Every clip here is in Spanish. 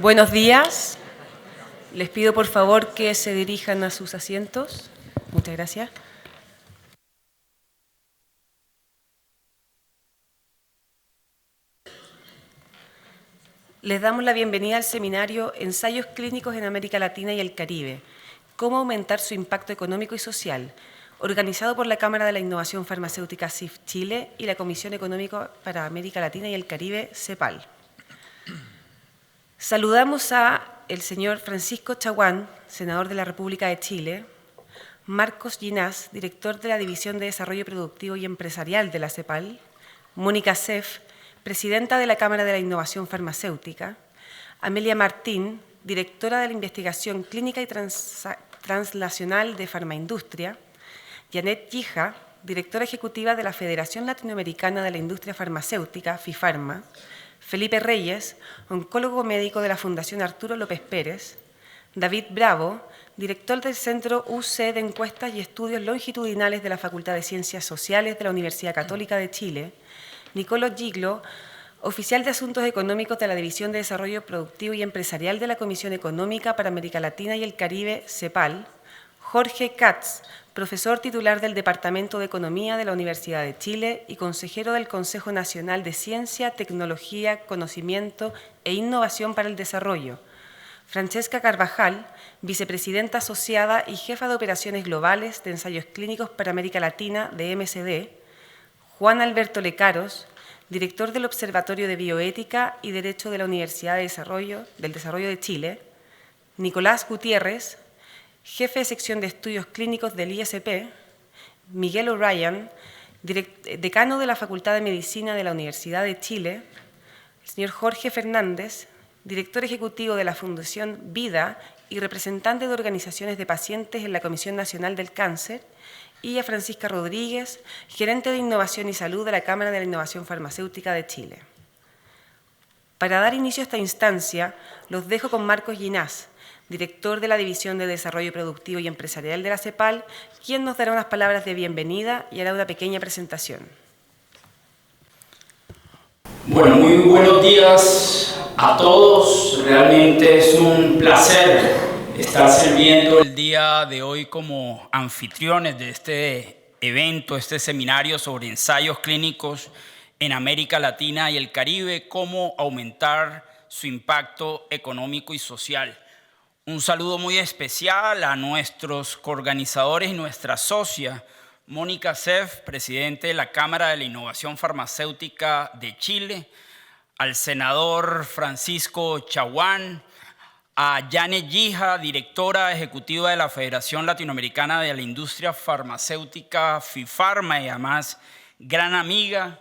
Buenos días. Les pido por favor que se dirijan a sus asientos. Muchas gracias. Les damos la bienvenida al seminario Ensayos Clínicos en América Latina y el Caribe, cómo aumentar su impacto económico y social, organizado por la Cámara de la Innovación Farmacéutica CIF Chile y la Comisión Económica para América Latina y el Caribe, CEPAL. Saludamos al señor Francisco Chaguán, senador de la República de Chile, Marcos Ginás, director de la División de Desarrollo Productivo y Empresarial de la CEPAL, Mónica Seff, presidenta de la Cámara de la Innovación Farmacéutica, Amelia Martín, directora de la Investigación Clínica y Translacional de Farmaindustria, Janet Yija, directora ejecutiva de la Federación Latinoamericana de la Industria Farmacéutica, FIFARMA, Felipe Reyes, oncólogo médico de la Fundación Arturo López Pérez, David Bravo, director del Centro UC de Encuestas y Estudios Longitudinales de la Facultad de Ciencias Sociales de la Universidad Católica de Chile, Nicolo Giglo, oficial de Asuntos Económicos de la División de Desarrollo Productivo y Empresarial de la Comisión Económica para América Latina y el Caribe, CEPAL, Jorge Katz, profesor titular del Departamento de Economía de la Universidad de Chile y consejero del Consejo Nacional de Ciencia, Tecnología, Conocimiento e Innovación para el Desarrollo, Francesca Carvajal, vicepresidenta asociada y jefa de operaciones globales de ensayos clínicos para América Latina de MSD, Juan Alberto Lecaros, director del Observatorio de Bioética y Derecho de la Universidad del Desarrollo de Chile, Nicolás Gutiérrez, jefe de sección de estudios clínicos del ISP, Miguel O'Ryan, decano de la Facultad de Medicina de la Universidad de Chile, el señor Jorge Fernández, director ejecutivo de la Fundación Vida y representante de organizaciones de pacientes en la Comisión Nacional del Cáncer, y a Francisca Rodríguez, gerente de Innovación y Salud de la Cámara de la Innovación Farmacéutica de Chile. Para dar inicio a esta instancia, los dejo con Marcos Ginás, director de la División de Desarrollo Productivo y Empresarial de la CEPAL, quien nos dará unas palabras de bienvenida y hará una pequeña presentación. Bueno, muy buenos días a todos. Realmente es un placer estar sirviendo el día de hoy como anfitriones de este evento, este seminario sobre ensayos clínicos en América Latina y el Caribe, cómo aumentar su impacto económico y social. Un saludo muy especial a nuestros coorganizadores y nuestra socia, Mónica Seff, presidente de la Cámara de la Innovación Farmacéutica de Chile, al senador Francisco Chaguán, a Janet Yija, directora ejecutiva de la Federación Latinoamericana de la Industria Farmacéutica, FIFARMA, y además gran amiga,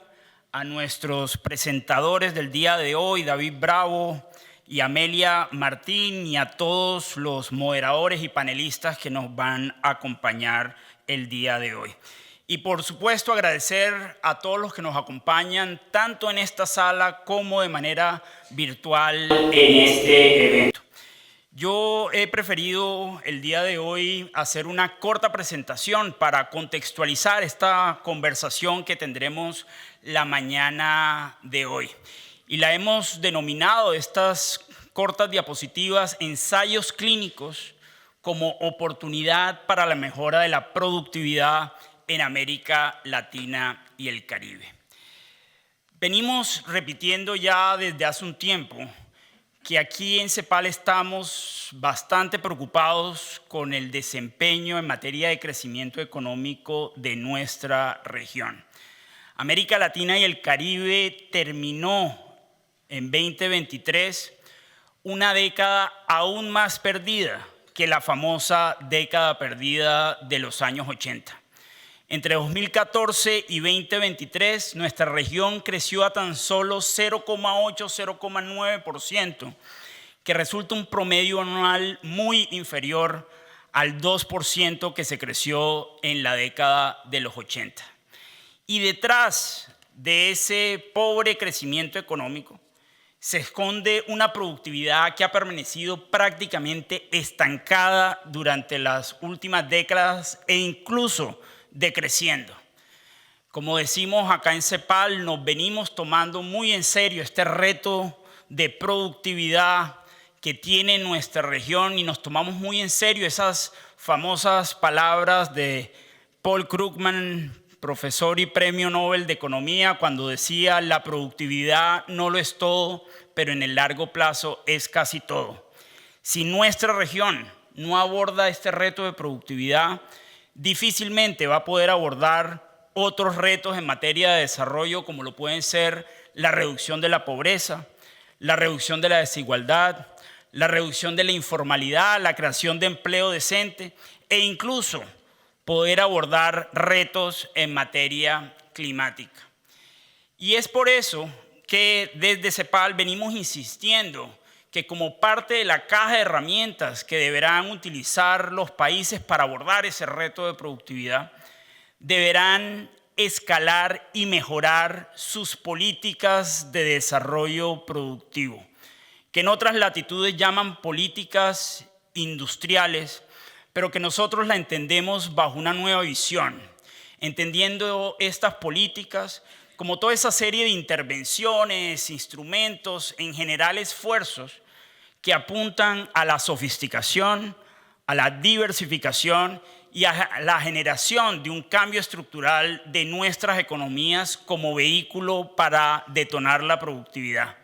a nuestros presentadores del día de hoy, David Bravo y Amelia Martín, y a todos los moderadores y panelistas que nos van a acompañar el día de hoy. Y por supuesto agradecer a todos los que nos acompañan, tanto en esta sala como de manera virtual en este evento. Yo he preferido el día de hoy hacer una corta presentación para contextualizar esta conversación que tendremos la mañana de hoy. Y la hemos denominado, estas cortas diapositivas, ensayos clínicos como oportunidad para la mejora de la productividad en América Latina y el Caribe. Venimos repitiendo ya desde hace un tiempo que aquí en CEPAL estamos bastante preocupados con el desempeño en materia de crecimiento económico de nuestra región. América Latina y el Caribe terminó en 2023 una década aún más perdida que la famosa década perdida de los años 80. Entre 2014 y 2023, nuestra región creció a tan solo 0,8-0,9%, que resulta un promedio anual muy inferior al 2% que se creció en la década de los 80. Y detrás de ese pobre crecimiento económico se esconde una productividad que ha permanecido prácticamente estancada durante las últimas décadas e incluso decreciendo. Como decimos acá en CEPAL, nos venimos tomando muy en serio este reto de productividad que tiene nuestra región y nos tomamos muy en serio esas famosas palabras de Paul Krugman, profesor y premio Nobel de Economía, cuando decía: la productividad no lo es todo, pero en el largo plazo es casi todo. Si nuestra región no aborda este reto de productividad, difícilmente va a poder abordar otros retos en materia de desarrollo, como lo pueden ser la reducción de la pobreza, la reducción de la desigualdad, la reducción de la informalidad, la creación de empleo decente e incluso poder abordar retos en materia climática. Y es por eso que desde CEPAL venimos insistiendo que como parte de la caja de herramientas que deberán utilizar los países para abordar ese reto de productividad, deberán escalar y mejorar sus políticas de desarrollo productivo, que en otras latitudes llaman políticas industriales, pero que nosotros la entendemos bajo una nueva visión, entendiendo estas políticas como toda esa serie de intervenciones, instrumentos, en general esfuerzos que apuntan a la sofisticación, a la diversificación y a la generación de un cambio estructural de nuestras economías como vehículo para detonar la productividad.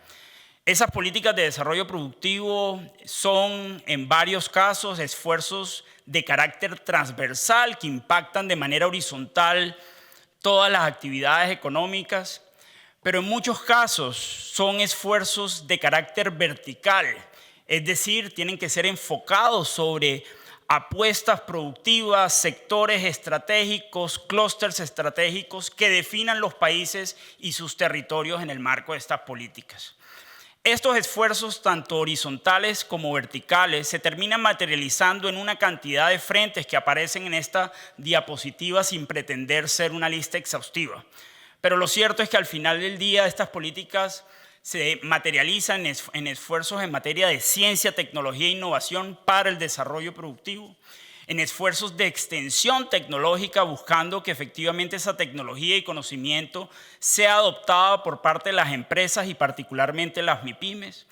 Esas políticas de desarrollo productivo son, en varios casos, esfuerzos de carácter transversal que impactan de manera horizontal todas las actividades económicas, pero en muchos casos son esfuerzos de carácter vertical, es decir, tienen que ser enfocados sobre apuestas productivas, sectores estratégicos, clústeres estratégicos que definan los países y sus territorios en el marco de estas políticas. Estos esfuerzos, tanto horizontales como verticales, se terminan materializando en una cantidad de frentes que aparecen en esta diapositiva sin pretender ser una lista exhaustiva. Pero lo cierto es que al final del día estas políticas se materializan en esfuerzos en materia de ciencia, tecnología e innovación para el desarrollo productivo, en esfuerzos de extensión tecnológica buscando que efectivamente esa tecnología y conocimiento sea adoptada por parte de las empresas y particularmente las MIPYMES.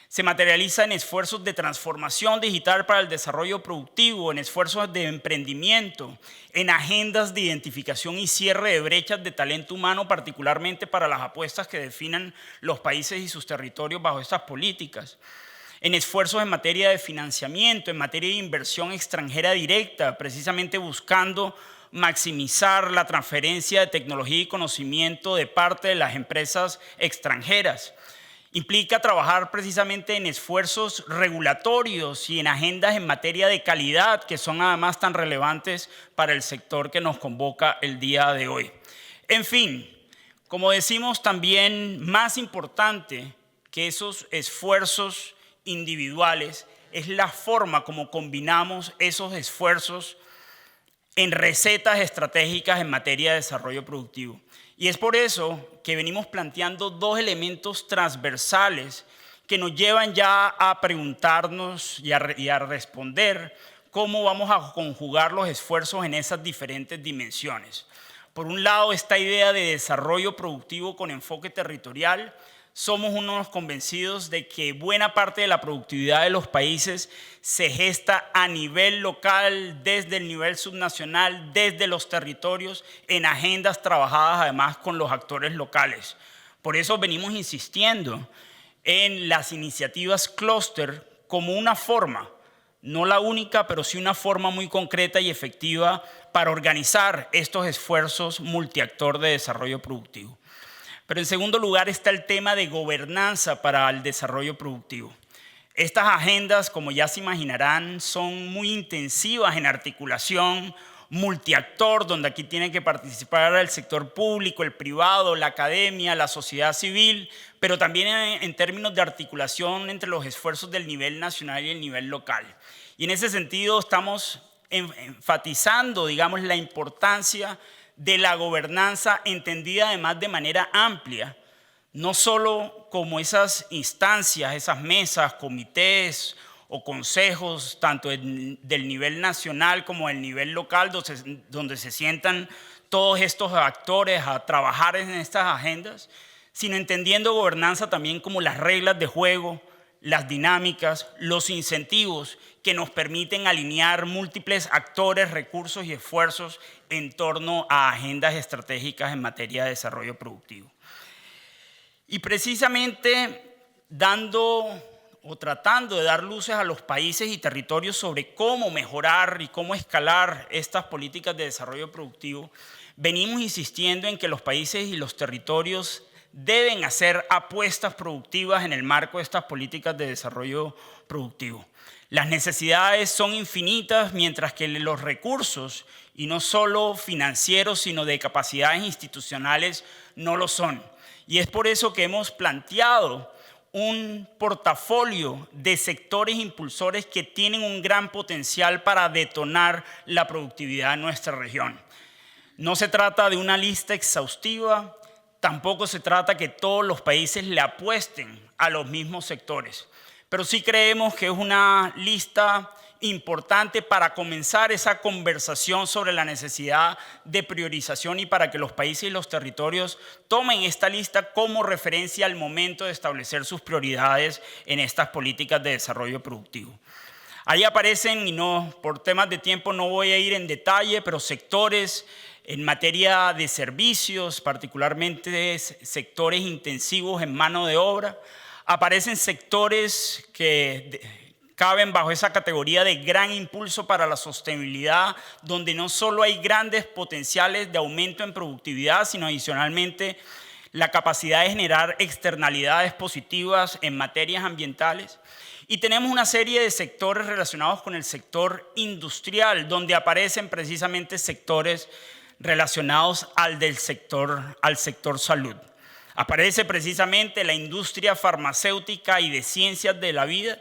Se materializa en esfuerzos de transformación digital para el desarrollo productivo, en esfuerzos de emprendimiento, en agendas de identificación y cierre de brechas de talento humano, particularmente para las apuestas que definan los países y sus territorios bajo estas políticas, en esfuerzos en materia de financiamiento, en materia de inversión extranjera directa, precisamente buscando maximizar la transferencia de tecnología y conocimiento de parte de las empresas extranjeras. Implica trabajar precisamente en esfuerzos regulatorios y en agendas en materia de calidad, que son además tan relevantes para el sector que nos convoca el día de hoy. En fin, como decimos, también más importante que esos esfuerzos individuales es la forma como combinamos esos esfuerzos en recetas estratégicas en materia de desarrollo productivo. Y es por eso que venimos planteando dos elementos transversales que nos llevan ya a preguntarnos y a responder cómo vamos a conjugar los esfuerzos en esas diferentes dimensiones. Por un lado, esta idea de desarrollo productivo con enfoque territorial. Somos unos convencidos de que buena parte de la productividad de los países se gesta a nivel local, desde el nivel subnacional, desde los territorios, en agendas trabajadas además con los actores locales. Por eso venimos insistiendo en las iniciativas clúster como una forma, no la única, pero sí una forma muy concreta y efectiva para organizar estos esfuerzos multiactor de desarrollo productivo. Pero en segundo lugar está el tema de gobernanza para el desarrollo productivo. Estas agendas, como ya se imaginarán, son muy intensivas en articulación multiactor, donde aquí tienen que participar el sector público, el privado, la academia, la sociedad civil, pero también en términos de articulación entre los esfuerzos del nivel nacional y el nivel local. Y en ese sentido estamos enfatizando, digamos, la importancia de la gobernanza entendida además de manera amplia, no solo como esas instancias, esas mesas, comités o consejos, tanto del nivel nacional como del nivel local, donde se sientan todos estos actores a trabajar en estas agendas, sino entendiendo gobernanza también como las reglas de juego, las dinámicas, los incentivos que nos permiten alinear múltiples actores, recursos y esfuerzos en torno a agendas estratégicas en materia de desarrollo productivo. Y precisamente tratando de dar luces a los países y territorios sobre cómo mejorar y cómo escalar estas políticas de desarrollo productivo, venimos insistiendo en que los países y los territorios deben hacer apuestas productivas en el marco de estas políticas de desarrollo productivo. Las necesidades son infinitas, mientras que los recursos, y no solo financieros, sino de capacidades institucionales, no lo son. Y es por eso que hemos planteado un portafolio de sectores impulsores que tienen un gran potencial para detonar la productividad en nuestra región. No se trata de una lista exhaustiva, tampoco se trata que todos los países le apuesten a los mismos sectores, pero sí creemos que es una lista importante para comenzar esa conversación sobre la necesidad de priorización y para que los países y los territorios tomen esta lista como referencia al momento de establecer sus prioridades en estas políticas de desarrollo productivo. Ahí aparecen, y por temas de tiempo no voy a ir en detalle, pero sectores en materia de servicios, particularmente sectores intensivos en mano de obra. Aparecen sectores que caben bajo esa categoría de gran impulso para la sostenibilidad, donde no solo hay grandes potenciales de aumento en productividad, sino adicionalmente la capacidad de generar externalidades positivas en materias ambientales. Y tenemos una serie de sectores relacionados con el sector industrial, donde aparecen precisamente sectores relacionados al sector salud. Aparece precisamente la industria farmacéutica y de ciencias de la vida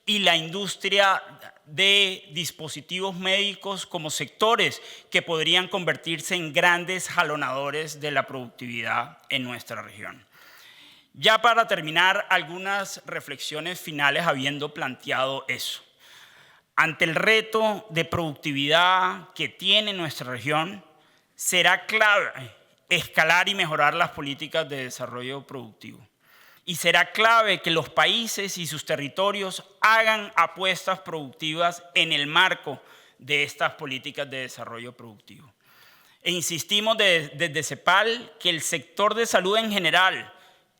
y la industria de dispositivos médicos como sectores que podrían convertirse en grandes jalonadores de la productividad en nuestra región. Ya para terminar, algunas reflexiones finales habiendo planteado eso. Ante el reto de productividad que tiene nuestra región, será clave escalar y mejorar las políticas de desarrollo productivo. Y será clave que los países y sus territorios hagan apuestas productivas en el marco de estas políticas de desarrollo productivo. E insistimos desde CEPAL que el sector de salud en general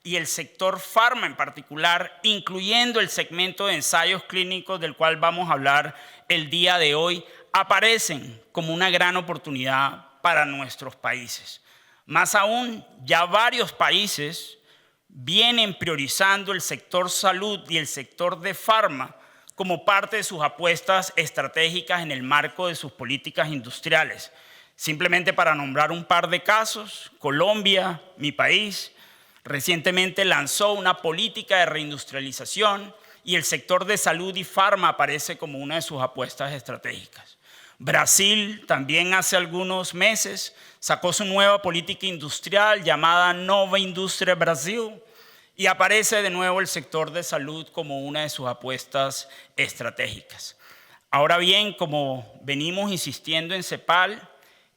y el sector farma en particular, incluyendo el segmento de ensayos clínicos del cual vamos a hablar el día de hoy, aparecen como una gran oportunidad para nuestros países. Más aún, ya varios países vienen priorizando el sector salud y el sector de farma como parte de sus apuestas estratégicas en el marco de sus políticas industriales. Simplemente para nombrar un par de casos, Colombia, mi país, recientemente lanzó una política de reindustrialización y el sector de salud y farma aparece como una de sus apuestas estratégicas. Brasil también hace algunos meses sacó su nueva política industrial llamada Nova Indústria Brasil y aparece de nuevo el sector de salud como una de sus apuestas estratégicas. Ahora bien, como venimos insistiendo en CEPAL,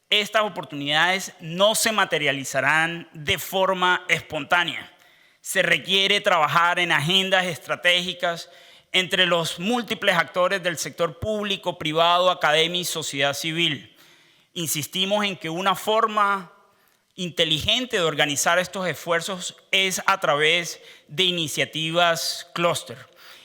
estas oportunidades no se materializarán de forma espontánea. Se requiere trabajar en agendas estratégicas entre los múltiples actores del sector público, privado, academia y sociedad civil. Insistimos en que una forma inteligente de organizar estos esfuerzos es a través de iniciativas clúster.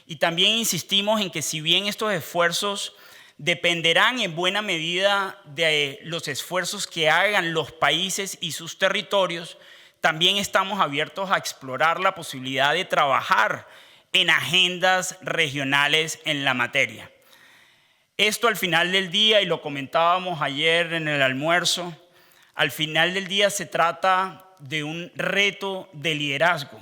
Y también insistimos en que si bien estos esfuerzos dependerán en buena medida de los esfuerzos que hagan los países y sus territorios, también estamos abiertos a explorar la posibilidad de trabajar en agendas regionales en la materia. Esto al final del día, y lo comentábamos ayer en el almuerzo, al final del día se trata de un reto de liderazgo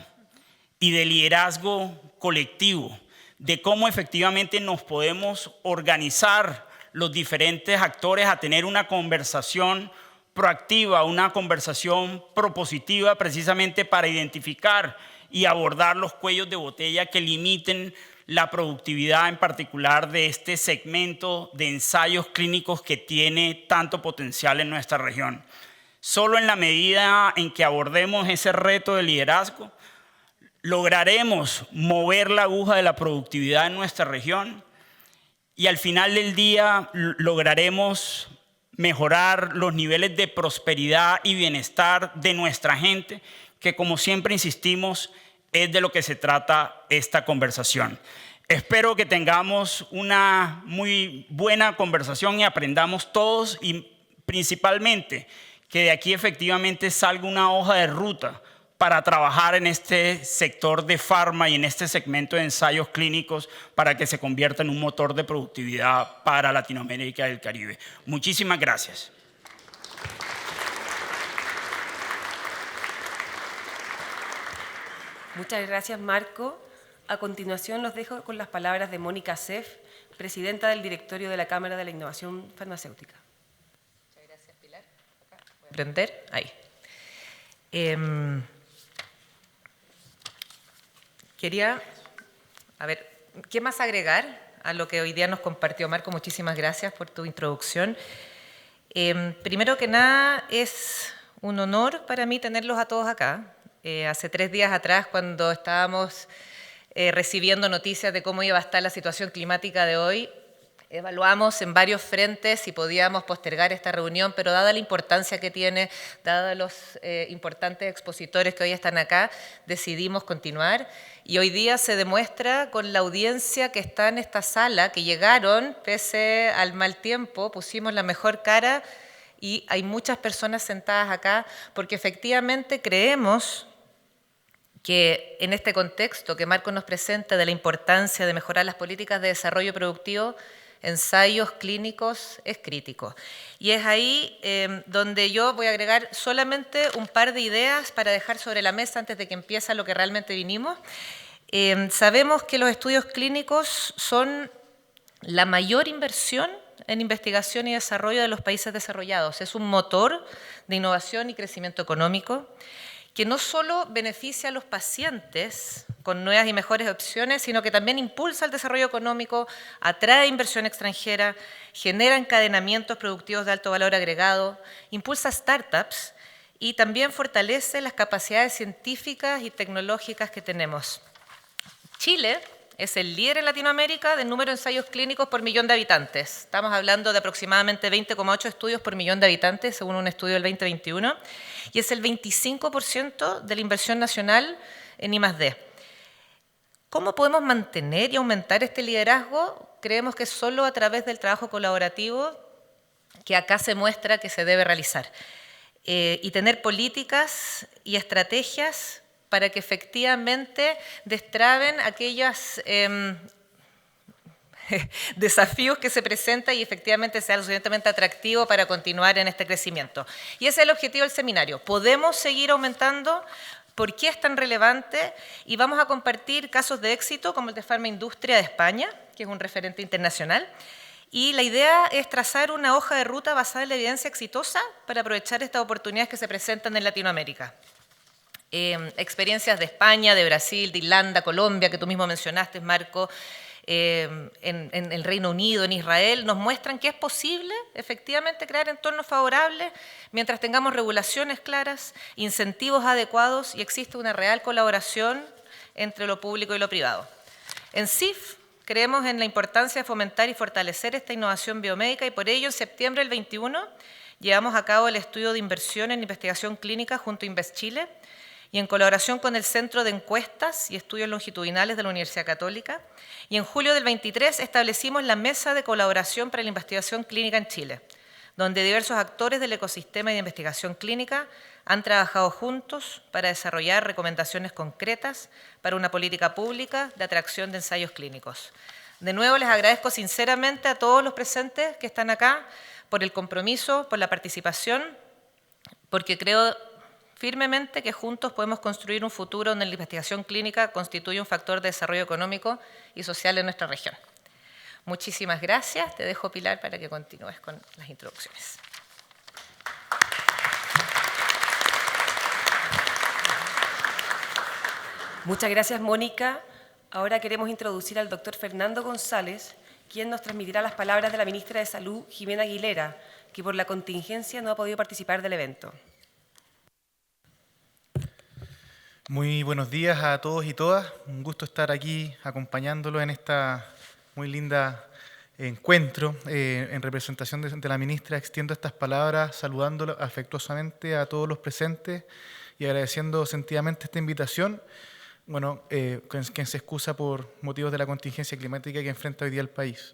y de liderazgo colectivo, de cómo efectivamente nos podemos organizar los diferentes actores a tener una conversación proactiva, una conversación propositiva precisamente para identificar y abordar los cuellos de botella que limiten la productividad en particular de este segmento de ensayos clínicos que tiene tanto potencial en nuestra región. Solo en la medida en que abordemos ese reto de liderazgo, lograremos mover la aguja de la productividad en nuestra región y al final del día lograremos mejorar los niveles de prosperidad y bienestar de nuestra gente, que como siempre insistimos, es de lo que se trata esta conversación. Espero que tengamos una muy buena conversación y aprendamos todos y principalmente que de aquí efectivamente salga una hoja de ruta para trabajar en este sector de farma y en este segmento de ensayos clínicos para que se convierta en un motor de productividad para Latinoamérica y el Caribe. Muchísimas gracias. Muchas gracias, Marco. A continuación los dejo con las palabras de Mónica Seff, presidenta del directorio de la Cámara de la Innovación Farmacéutica. Muchas gracias, Pilar. Acá. Voy a prender. Ahí. Quería, ¿qué más agregar a lo que hoy día nos compartió Marco? Muchísimas gracias por tu introducción. Primero que nada, es un honor para mí tenerlos a todos acá. Hace 3 días atrás, cuando estábamos recibiendo noticias de cómo iba a estar la situación climática de hoy, evaluamos en varios frentes si podíamos postergar esta reunión, pero dada la importancia que tiene, dada los importantes expositores que hoy están acá, decidimos continuar. Y hoy día se demuestra con la audiencia que está en esta sala, que llegaron, pese al mal tiempo, pusimos la mejor cara y hay muchas personas sentadas acá porque efectivamente creemos que en este contexto que Marco nos presenta de la importancia de mejorar las políticas de desarrollo productivo, ensayos clínicos es crítico. Y es ahí donde yo voy a agregar solamente un par de ideas para dejar sobre la mesa antes de que empiece lo que realmente vinimos. Sabemos que los estudios clínicos son la mayor inversión en investigación y desarrollo de los países desarrollados. Es un motor de innovación y crecimiento económico que no solo beneficia a los pacientes con nuevas y mejores opciones, sino que también impulsa el desarrollo económico, atrae inversión extranjera, genera encadenamientos productivos de alto valor agregado, impulsa startups y también fortalece las capacidades científicas y tecnológicas que tenemos. Chile es el líder en Latinoamérica del número de ensayos clínicos por millón de habitantes. Estamos hablando de aproximadamente 20,8 estudios por millón de habitantes, según un estudio del 2021, y es el 25% de la inversión nacional en I+D. ¿Cómo podemos mantener y aumentar este liderazgo? Creemos que solo a través del trabajo colaborativo que acá se muestra que se debe realizar. Y tener políticas y estrategias para que efectivamente destraben aquellos desafíos que se presentan y efectivamente sea lo suficientemente atractivo para continuar en este crecimiento. Y ese es el objetivo del seminario. Podemos seguir aumentando. ¿Por qué es tan relevante? Y vamos a compartir casos de éxito como el de Pharma Industria de España, que es un referente internacional. Y la idea es trazar una hoja de ruta basada en la evidencia exitosa para aprovechar estas oportunidades que se presentan en Latinoamérica. Experiencias de España, de Brasil, de Irlanda, Colombia, que tú mismo mencionaste, Marco, en el Reino Unido, en Israel, nos muestran que es posible efectivamente crear entornos favorables mientras tengamos regulaciones claras, incentivos adecuados y existe una real colaboración entre lo público y lo privado. En CIF creemos en la importancia de fomentar y fortalecer esta innovación biomédica y por ello en septiembre del 21 llevamos a cabo el estudio de inversión en investigación clínica junto a Invest Chile, y en colaboración con el Centro de Encuestas y Estudios Longitudinales de la Universidad Católica. Y en julio del 23 establecimos la Mesa de Colaboración para la Investigación Clínica en Chile, donde diversos actores del ecosistema de investigación clínica han trabajado juntos para desarrollar recomendaciones concretas para una política pública de atracción de ensayos clínicos. De nuevo, les agradezco sinceramente a todos los presentes que están acá por el compromiso, por la participación, porque creo firmemente que juntos podemos construir un futuro donde la investigación clínica constituye un factor de desarrollo económico y social en nuestra región. Muchísimas gracias. Te dejo, Pilar, para que continúes con las introducciones. Muchas gracias, Mónica. Ahora queremos introducir al doctor Fernando González, quien nos transmitirá las palabras de la ministra de Salud, Jimena Aguilera, que por la contingencia no ha podido participar del evento. Muy buenos días a todos y todas. Un gusto estar aquí acompañándolo en esta muy linda encuentro. En representación de la ministra, extiendo estas palabras saludándolo afectuosamente a todos los presentes y agradeciendo sentidamente esta invitación. Bueno, quien se excusa por motivos de la contingencia climática que enfrenta hoy día el país.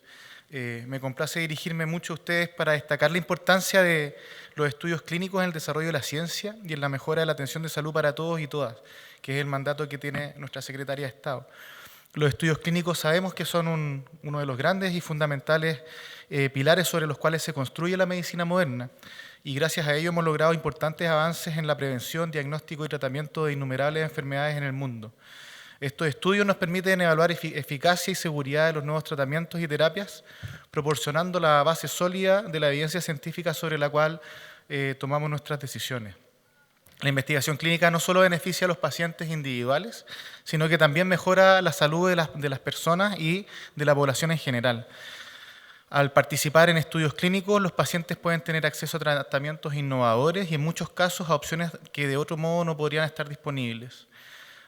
Me complace dirigirme mucho a ustedes para destacar la importancia de los estudios clínicos en el desarrollo de la ciencia y en la mejora de la atención de salud para todos y todas, que es el mandato que tiene nuestra Secretaría de Estado. Los estudios clínicos sabemos que son uno de los grandes y fundamentales pilares sobre los cuales se construye la medicina moderna, y gracias a ello hemos logrado importantes avances en la prevención, diagnóstico y tratamiento de innumerables enfermedades en el mundo. Estos estudios nos permiten evaluar eficacia y seguridad de los nuevos tratamientos y terapias, proporcionando la base sólida de la evidencia científica sobre la cual tomamos nuestras decisiones. La investigación clínica no solo beneficia a los pacientes individuales, sino que también mejora la salud de las personas y de la población en general. Al participar en estudios clínicos, los pacientes pueden tener acceso a tratamientos innovadores y en muchos casos a opciones que de otro modo no podrían estar disponibles.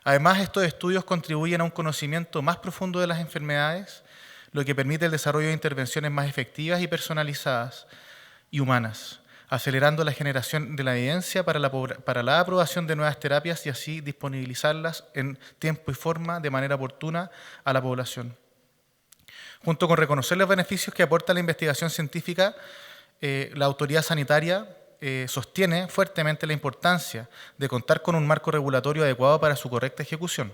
Además, estos estudios contribuyen a un conocimiento más profundo de las enfermedades, lo que permite el desarrollo de intervenciones más efectivas y personalizadas y humanas, acelerando la generación de la evidencia para la aprobación de nuevas terapias y así disponibilizarlas en tiempo y forma de manera oportuna a la población. Junto con reconocer los beneficios que aporta la investigación científica, la autoridad sanitaria sostiene fuertemente la importancia de contar con un marco regulatorio adecuado para su correcta ejecución.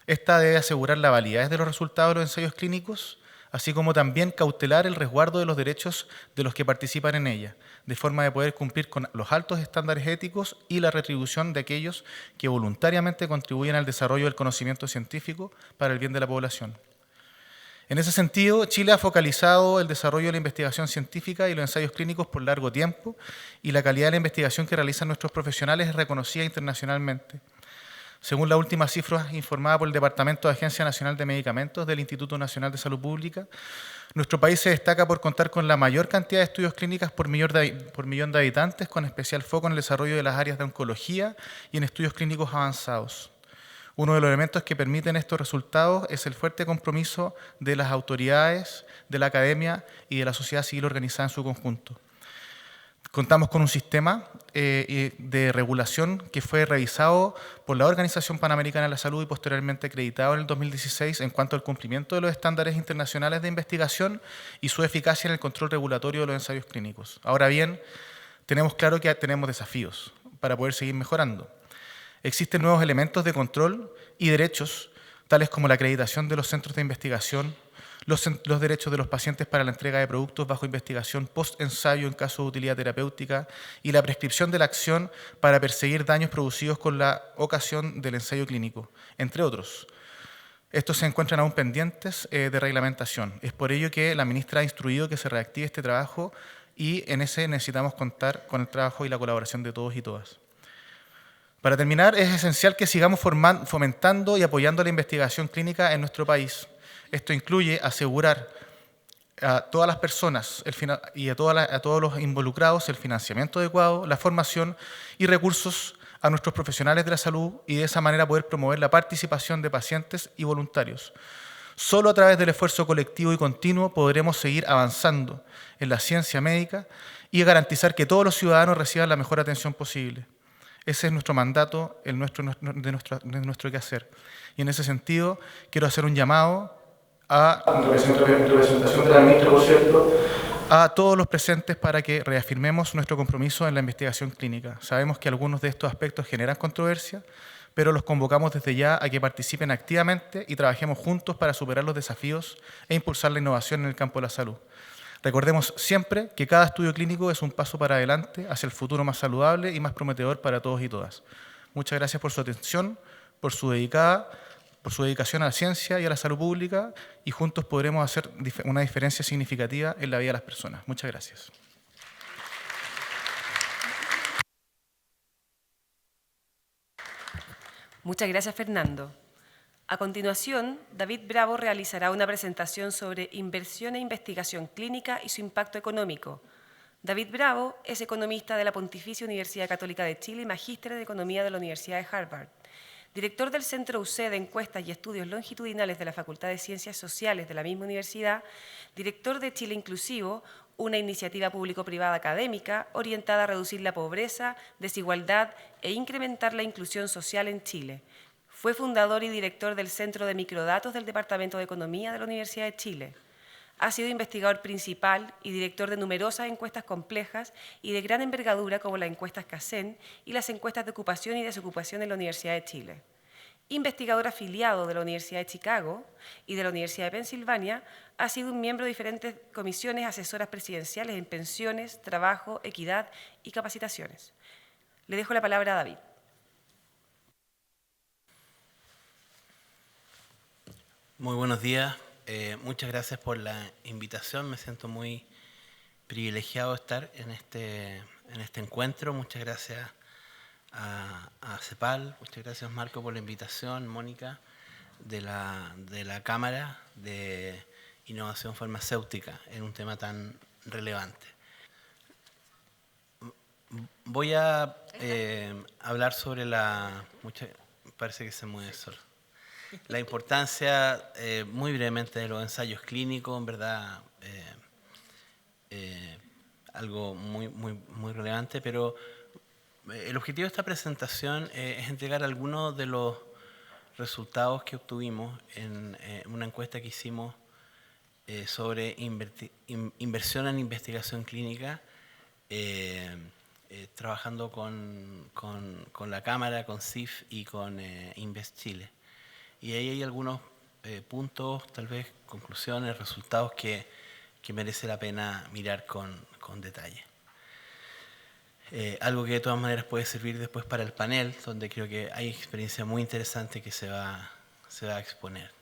Esta debe asegurar la validez de los resultados de los ensayos clínicos, así como también cautelar el resguardo de los derechos de los que participan en ella, de forma de poder cumplir con los altos estándares éticos y la retribución de aquellos que voluntariamente contribuyen al desarrollo del conocimiento científico para el bien de la población. En ese sentido, Chile ha focalizado el desarrollo de la investigación científica y los ensayos clínicos por largo tiempo, y la calidad de la investigación que realizan nuestros profesionales es reconocida internacionalmente. Según las últimas cifras informadas por el Departamento de Agencia Nacional de Medicamentos del Instituto Nacional de Salud Pública, nuestro país se destaca por contar con la mayor cantidad de estudios clínicos por millón de habitantes, con especial foco en el desarrollo de las áreas de oncología y en estudios clínicos avanzados. Uno de los elementos que permiten estos resultados es el fuerte compromiso de las autoridades, de la academia y de la sociedad civil organizada en su conjunto. Contamos con un sistema de regulación que fue revisado por la Organización Panamericana de la Salud y posteriormente acreditado en el 2016 en cuanto al cumplimiento de los estándares internacionales de investigación y su eficacia en el control regulatorio de los ensayos clínicos. Ahora bien, tenemos claro que tenemos desafíos para poder seguir mejorando. Existen nuevos elementos de control y derechos, tales como la acreditación de los centros de investigación, los derechos de los pacientes para la entrega de productos bajo investigación post-ensayo en caso de utilidad terapéutica y la prescripción de la acción para perseguir daños producidos con la ocasión del ensayo clínico, entre otros. Estos se encuentran aún pendientes de reglamentación. Es por ello que la ministra ha instruido que se reactive este trabajo y en ese necesitamos contar con el trabajo y la colaboración de todos y todas. Para terminar, es esencial que sigamos fomentando y apoyando la investigación clínica en nuestro país. Esto incluye asegurar a todas las personas y a todos los involucrados el financiamiento adecuado, la formación y recursos a nuestros profesionales de la salud y de esa manera poder promover la participación de pacientes y voluntarios. Solo a través del esfuerzo colectivo y continuo podremos seguir avanzando en la ciencia médica y garantizar que todos los ciudadanos reciban la mejor atención posible. Ese es nuestro mandato, de nuestro quehacer. Y en ese sentido, quiero hacer un llamado en representación de la ministra, por cierto, a todos los presentes para que reafirmemos nuestro compromiso en la investigación clínica. Sabemos que algunos de estos aspectos generan controversia, pero los convocamos desde ya a que participen activamente y trabajemos juntos para superar los desafíos e impulsar la innovación en el campo de la salud. Recordemos siempre que cada estudio clínico es un paso para adelante hacia el futuro más saludable y más prometedor para todos y todas. Muchas gracias por su atención, por su dedicación a la ciencia y a la salud pública, y juntos podremos hacer una diferencia significativa en la vida de las personas. Muchas gracias. Muchas gracias, Fernando. A continuación, David Bravo realizará una presentación sobre inversión e investigación clínica y su impacto económico. David Bravo es economista de la Pontificia Universidad Católica de Chile y magíster de Economía de la Universidad de Harvard. director del Centro UC de Encuestas y Estudios Longitudinales de la Facultad de Ciencias Sociales de la misma universidad, director de Chile Inclusivo, una iniciativa público-privada académica orientada a reducir la pobreza, desigualdad e incrementar la inclusión social en Chile. Fue fundador y director del Centro de Microdatos del Departamento de Economía de la Universidad de Chile. Ha sido investigador principal y director de numerosas encuestas complejas y de gran envergadura como las encuestas CACEN y las encuestas de ocupación y desocupación en la Universidad de Chile. Investigador afiliado de la Universidad de Chicago y de la Universidad de Pensilvania, ha sido un miembro de diferentes comisiones asesoras presidenciales en pensiones, trabajo, equidad y capacitaciones. Le dejo la palabra a David. Muy buenos días. Muchas gracias por la invitación. Me siento muy privilegiado de estar en este encuentro. Muchas gracias a CEPAL, muchas gracias Marco por la invitación, Mónica de la Cámara de Innovación Farmacéutica en un tema tan relevante. Voy a hablar sobre parece que se mueve solo. La importancia, muy brevemente, de los ensayos clínicos, en verdad, algo muy relevante, pero el objetivo de esta presentación es entregar algunos de los resultados que obtuvimos en una encuesta que hicimos sobre inversión en investigación clínica, trabajando con la Cámara, con CIF y con Invest Chile. Y ahí hay algunos puntos, tal vez conclusiones, resultados que merece la pena mirar con detalle. Algo que de todas maneras puede servir después para el panel, donde creo que hay experiencia muy interesante que se va a exponer.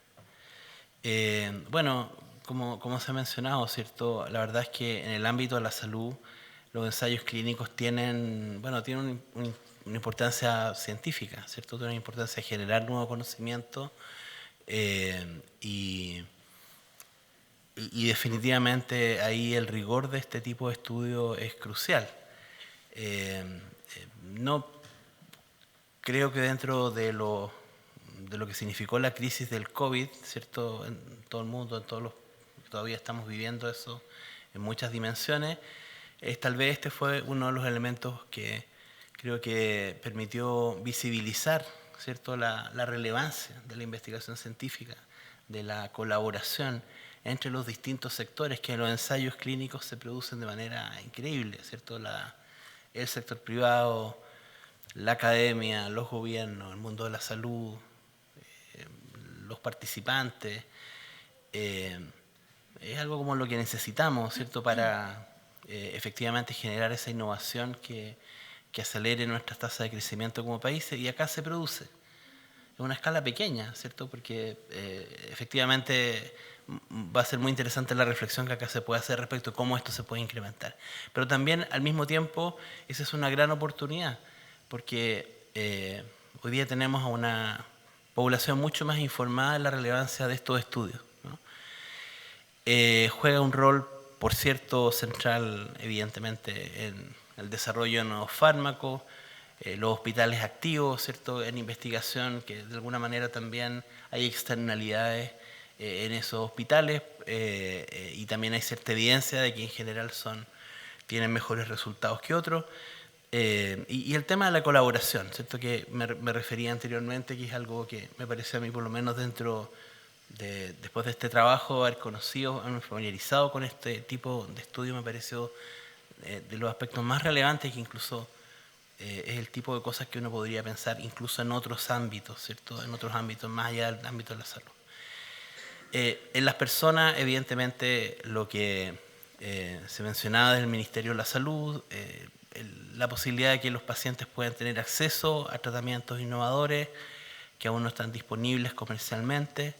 Bueno, como se ha mencionado, ¿cierto? La verdad es que en el ámbito de la salud, los ensayos clínicos tienen una importancia científica, ¿cierto? Tienen una importancia de generar nuevo conocimiento y definitivamente ahí el rigor de este tipo de estudio es crucial. No creo que dentro de lo que significó la crisis del COVID, ¿cierto? En todo el mundo, todavía estamos viviendo eso en muchas dimensiones, tal vez este fue uno de los elementos que creo que permitió visibilizar, ¿cierto? la relevancia de la investigación científica, de la colaboración entre los distintos sectores, que en los ensayos clínicos se producen de manera increíble, ¿cierto? El sector privado, la academia, los gobiernos, el mundo de la salud, los participantes. Es algo como lo que necesitamos, ¿cierto? Para efectivamente generar esa innovación que acelere nuestras tasas de crecimiento como país, y acá se produce. Es una escala pequeña, ¿cierto? Porque efectivamente va a ser muy interesante la reflexión que acá se puede hacer respecto a cómo esto se puede incrementar. Pero también, al mismo tiempo, esa es una gran oportunidad, porque hoy día tenemos a una población mucho más informada de la relevancia de estos estudios, ¿no? Juega un rol, por cierto, central, evidentemente, en el desarrollo de nuevos fármacos, los hospitales activos, ¿cierto? En investigación, que de alguna manera también hay externalidades en esos hospitales, y también hay cierta evidencia de que en general tienen mejores resultados que otros. Y el tema de la colaboración, ¿cierto? Que me refería anteriormente, que es algo que me parece a mí, por lo menos después de este trabajo, haber conocido, haberme familiarizado con este tipo de estudio, me pareció de los aspectos más relevantes, que incluso es el tipo de cosas que uno podría pensar incluso en otros ámbitos, ¿cierto? En otros ámbitos más allá del ámbito de la salud. En las personas, evidentemente, lo que se mencionaba del Ministerio de la Salud, la posibilidad de que los pacientes puedan tener acceso a tratamientos innovadores que aún no están disponibles comercialmente,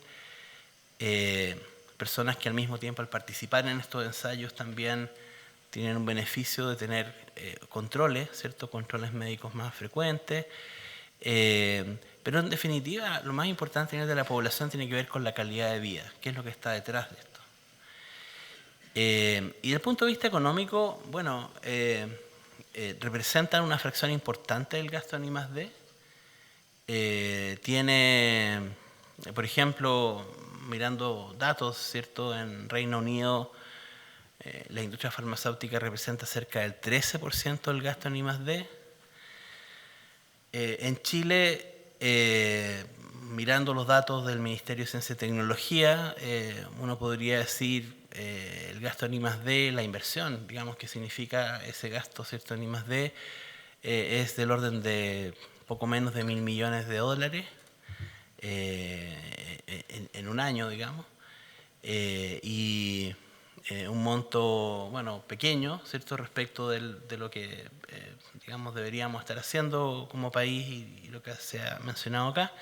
personas que al mismo tiempo, al participar en estos ensayos, también tienen un beneficio de tener controles, ¿cierto? Controles médicos más frecuentes, pero en definitiva lo más importante a nivel de la población tiene que ver con la calidad de vida, que es lo que está detrás de esto. Y desde el punto de vista económico, bueno, representan una fracción importante del gasto en I+D, tiene, por ejemplo, mirando datos, ¿cierto? En Reino Unido, la industria farmacéutica representa cerca del 13% del gasto en I+D. En Chile, mirando los datos del Ministerio de Ciencia y Tecnología, uno podría decir el gasto en I+D, la inversión, digamos, que significa ese gasto, ¿cierto?, en I+D, es del orden de poco menos de $1.000 millones en un año, digamos, y un monto, bueno, pequeño, ¿cierto?, respecto de lo que, digamos, deberíamos estar haciendo como país y lo que se ha mencionado acá.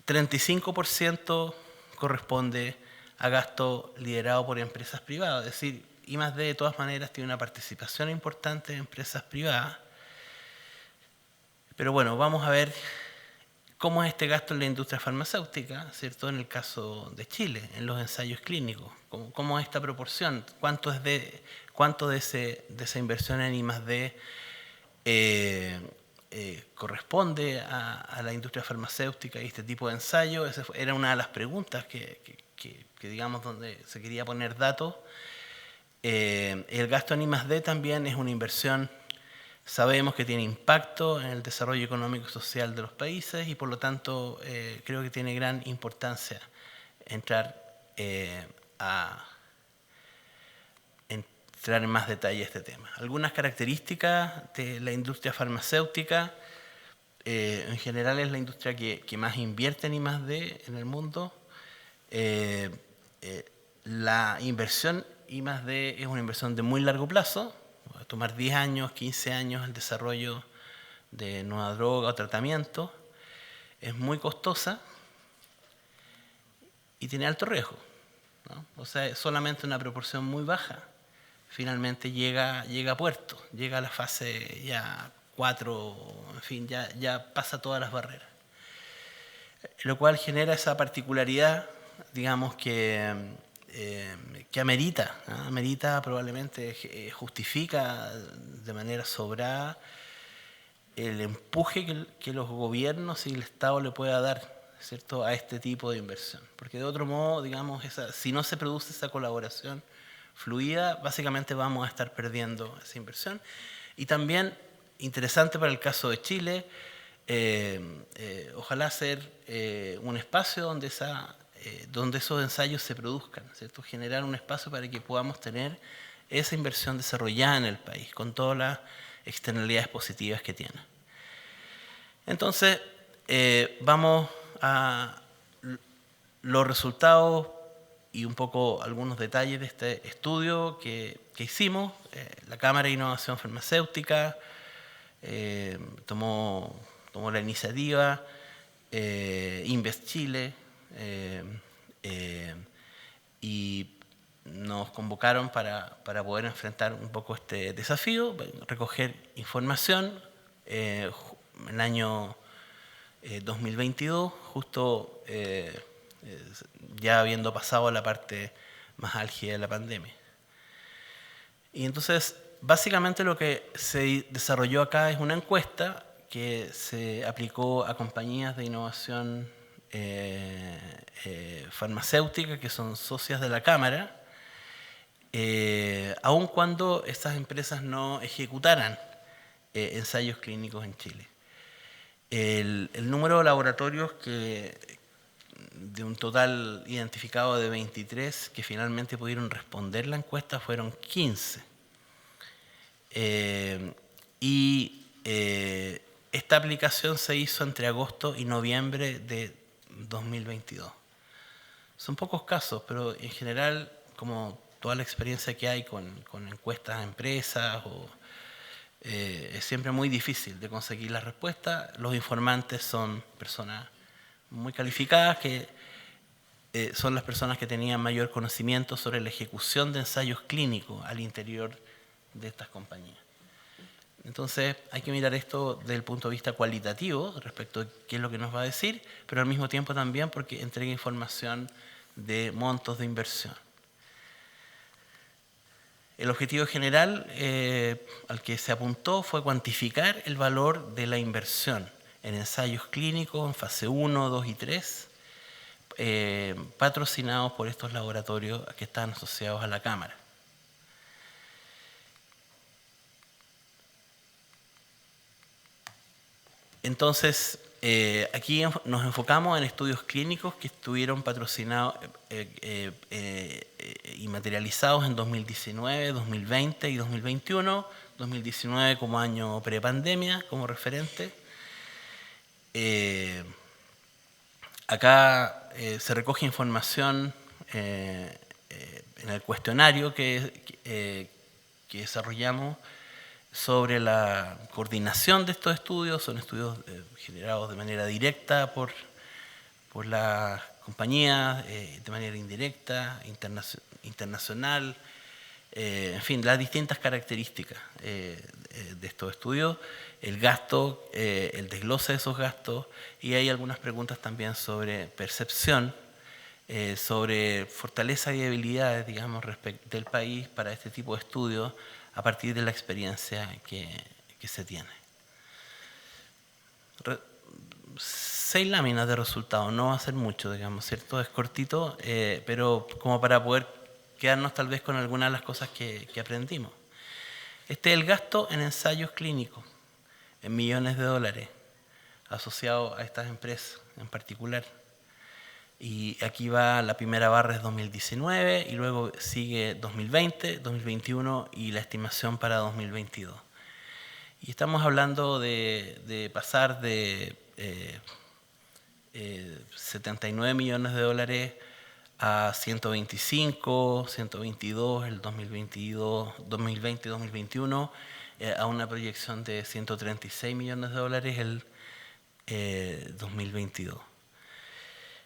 35% corresponde a gasto liderado por empresas privadas, es decir, I+D de todas maneras tiene una participación importante de empresas privadas. Pero bueno, vamos a ver cómo es este gasto en la industria farmacéutica, ¿cierto? En el caso de Chile, en los ensayos clínicos. ¿Cómo es esta proporción? ¿Cuánto de esa inversión en I+D corresponde a la industria farmacéutica y este tipo de ensayo? Esa era una de las preguntas que digamos, donde se quería poner datos. El gasto en I+D también es una inversión, sabemos que tiene impacto en el desarrollo económico y social de los países y por lo tanto creo que tiene gran importancia entrar en más detalle a este tema. Algunas características de la industria farmacéutica, en general es la industria que más invierte en I+D en el mundo. La inversión I+D es una inversión de muy largo plazo, va a tomar 10 años, 15 años el desarrollo de nueva droga o tratamiento, es muy costosa y tiene alto riesgo, ¿no? O sea, solamente una proporción muy baja finalmente llega a puerto, llega a la fase ya 4, en fin, ya pasa todas las barreras. Lo cual genera esa particularidad, digamos, que amerita probablemente, justifica de manera sobrada el empuje que los gobiernos y el Estado le pueda dar, ¿cierto?, a este tipo de inversión. Porque de otro modo, digamos, si no se produce esa colaboración fluida, básicamente vamos a estar perdiendo esa inversión. Y también, interesante para el caso de Chile, ojalá ser un espacio donde esos ensayos se produzcan, ¿cierto? Generar un espacio para que podamos tener esa inversión desarrollada en el país, con todas las externalidades positivas que tiene. Entonces, vamos a los resultados y un poco algunos detalles de este estudio que hicimos. La Cámara de Innovación Farmacéutica tomó la iniciativa, Invest Chile, y nos convocaron para poder enfrentar un poco este desafío, recoger información. En el año 2022, justo ya habiendo pasado la parte más álgida de la pandemia. Y entonces, básicamente lo que se desarrolló acá es una encuesta que se aplicó a compañías de innovación farmacéutica que son socias de la Cámara, aun cuando estas empresas no ejecutaran ensayos clínicos en Chile. El número de laboratorios de un total identificado de 23 que finalmente pudieron responder la encuesta fueron 15. Esta aplicación se hizo entre agosto y noviembre de 2022. Son pocos casos, pero en general, como toda la experiencia que hay con encuestas a empresas, es siempre muy difícil de conseguir la respuesta. Los informantes son personas muy calificadas, que son las personas que tenían mayor conocimiento sobre la ejecución de ensayos clínicos al interior de estas compañías. Entonces hay que mirar esto desde el punto de vista cualitativo respecto a qué es lo que nos va a decir, pero al mismo tiempo también porque entrega información de montos de inversión. El objetivo general al que se apuntó fue cuantificar el valor de la inversión en ensayos clínicos en fase 1, 2 y 3, patrocinados por estos laboratorios que están asociados a la Cámara. Entonces, aquí nos enfocamos en estudios clínicos que estuvieron patrocinados y materializados en 2019, 2020 y 2021. 2019 como año prepandemia, como referente. Acá se recoge información en el cuestionario que desarrollamos sobre la coordinación de estos estudios. Son estudios generados de manera directa por las compañías, de manera indirecta, internacional, en fin, las distintas características de estos estudios, el gasto, el desglose de esos gastos, y hay algunas preguntas también sobre percepción, sobre fortaleza y debilidades, digamos, del país para este tipo de estudios a partir de la experiencia que se tiene. 6 láminas de resultados, no va a ser mucho, digamos, ¿cierto? Es cortito, pero como para poder quedarnos tal vez con algunas de las cosas que aprendimos. Este es el gasto en ensayos clínicos, en millones de dólares, asociado a estas empresas en particular. Y aquí va la primera barra es 2019 y luego sigue 2020, 2021 y la estimación para 2022. Y estamos hablando de pasar de 79 millones de dólares a 125, 122 el 2022, 2020 y 2021, a una proyección de 136 millones de dólares el 2022.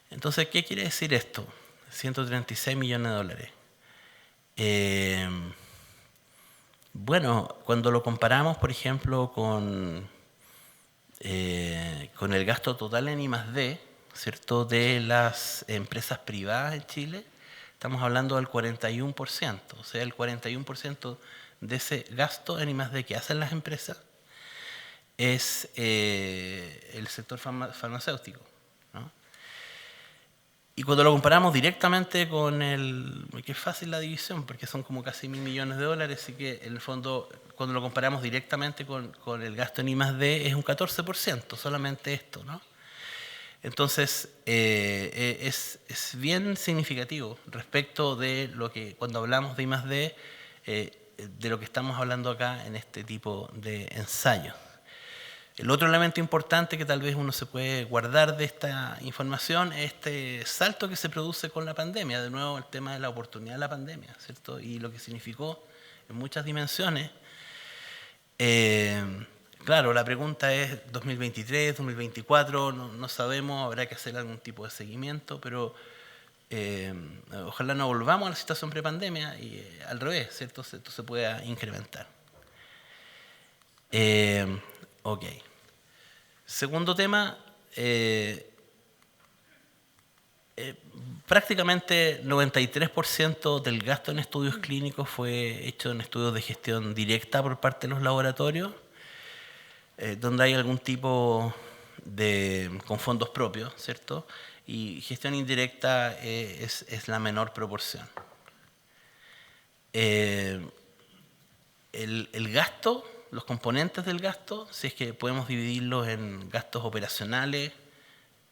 Entonces, ¿qué quiere decir esto? 136 millones de dólares. Bueno, cuando lo comparamos, por ejemplo, con el gasto total en I+D, ¿cierto?, de las empresas privadas en Chile, estamos hablando del 41%. O sea, el 41% de ese gasto en I+D que hacen las empresas es el sector farmacéutico, ¿no? Y cuando lo comparamos directamente con que es fácil la división, porque son como casi 1.000 millones de dólares, así que en el fondo, cuando lo comparamos directamente con el gasto en I+D, es un 14%, solamente esto, ¿no? Entonces, es bien significativo respecto de lo que, cuando hablamos de I+D, de lo que estamos hablando acá en este tipo de ensayos. El otro elemento importante que tal vez uno se puede guardar de esta información es este salto que se produce con la pandemia. De nuevo, el tema de la oportunidad de la pandemia, ¿cierto? Y lo que significó en muchas dimensiones. Claro, la pregunta es 2023, 2024, no sabemos, habrá que hacer algún tipo de seguimiento, pero ojalá no volvamos a la situación prepandemia y al revés, ¿cierto? Esto se pueda incrementar. Ok. Segundo tema, prácticamente 93% del gasto en estudios clínicos fue hecho en estudios de gestión directa por parte de los laboratorios, donde hay algún tipo con fondos propios, ¿cierto? Y gestión indirecta es la menor proporción. El gasto, los componentes del gasto, si es que podemos dividirlos en gastos operacionales,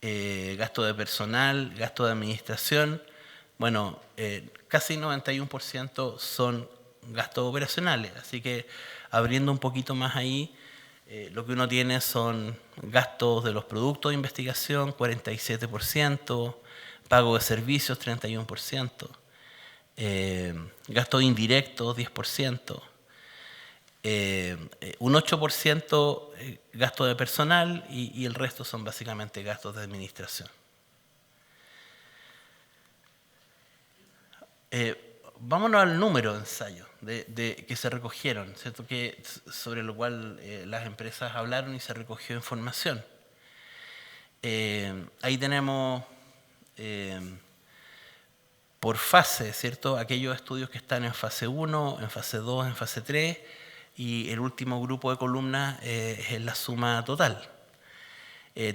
gasto de personal, gasto de administración, bueno, casi 91% son gastos operacionales, así que abriendo un poquito más ahí, lo que uno tiene son gastos de los productos de investigación, 47%, pago de servicios, 31%, gastos indirectos, 10%, un 8% gasto de personal y el resto son básicamente gastos de administración. Vámonos al número de ensayos que se recogieron, ¿cierto? Sobre lo cual las empresas hablaron y se recogió información. Ahí tenemos por fase, ¿cierto? Aquellos estudios que están en fase 1, en fase 2, en fase 3, y el último grupo de columnas es la suma total.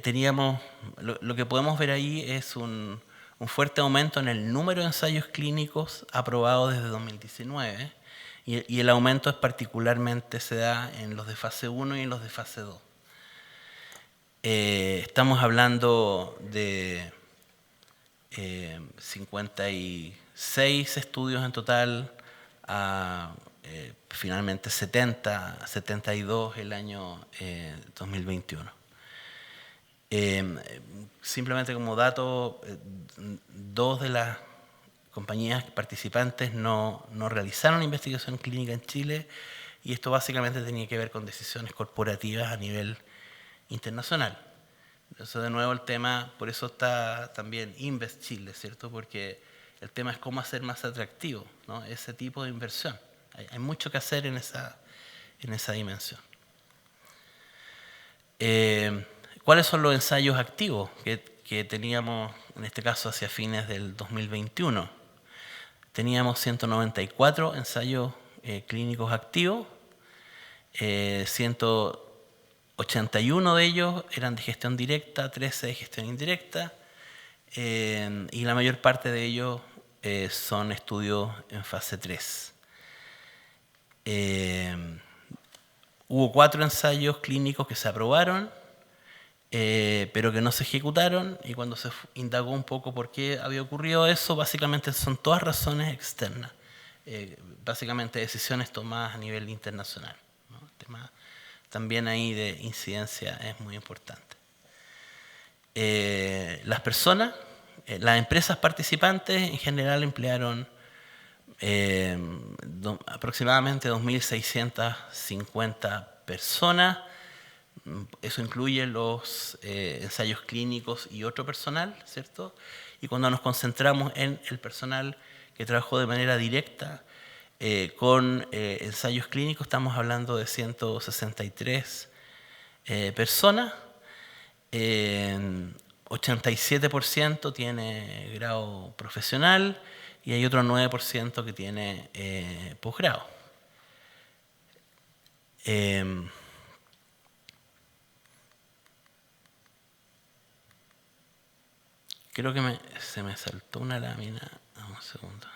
teníamos, lo que podemos ver ahí es un fuerte aumento en el número de ensayos clínicos aprobados desde 2019, y el aumento particularmente se da en los de fase 1 y en los de fase 2. Estamos hablando de 56 estudios en total, a finalmente 72 el año 2021. Simplemente como dato, 2 de las compañías participantes no realizaron investigación clínica en Chile, y esto básicamente tenía que ver con decisiones corporativas a nivel internacional. Entonces, de nuevo, el tema, por eso está también Invest Chile, ¿cierto? Porque el tema es cómo hacer más atractivo, ¿no?, ese tipo de inversión. Hay mucho que hacer en esa dimensión. ¿Cuáles son los ensayos activos que teníamos, en este caso, hacia fines del 2021? Teníamos 194 ensayos clínicos activos, 181 de ellos eran de gestión directa, 13 de gestión indirecta, y la mayor parte de ellos son estudios en fase 3. Hubo 4 ensayos clínicos que se aprobaron, pero que no se ejecutaron, y cuando se indagó un poco por qué había ocurrido eso, básicamente son todas razones externas, básicamente decisiones tomadas a nivel internacional, ¿no? El tema también ahí de incidencia es muy importante. Las personas, las empresas participantes en general emplearon aproximadamente 2.650 personas. Eso incluye los ensayos clínicos y otro personal, ¿cierto? Y cuando nos concentramos en el personal que trabajó de manera directa con ensayos clínicos, estamos hablando de 163 personas. 87% tiene grado profesional y hay otro 9% que tiene posgrado. Creo que se me saltó una lámina. Un segundo.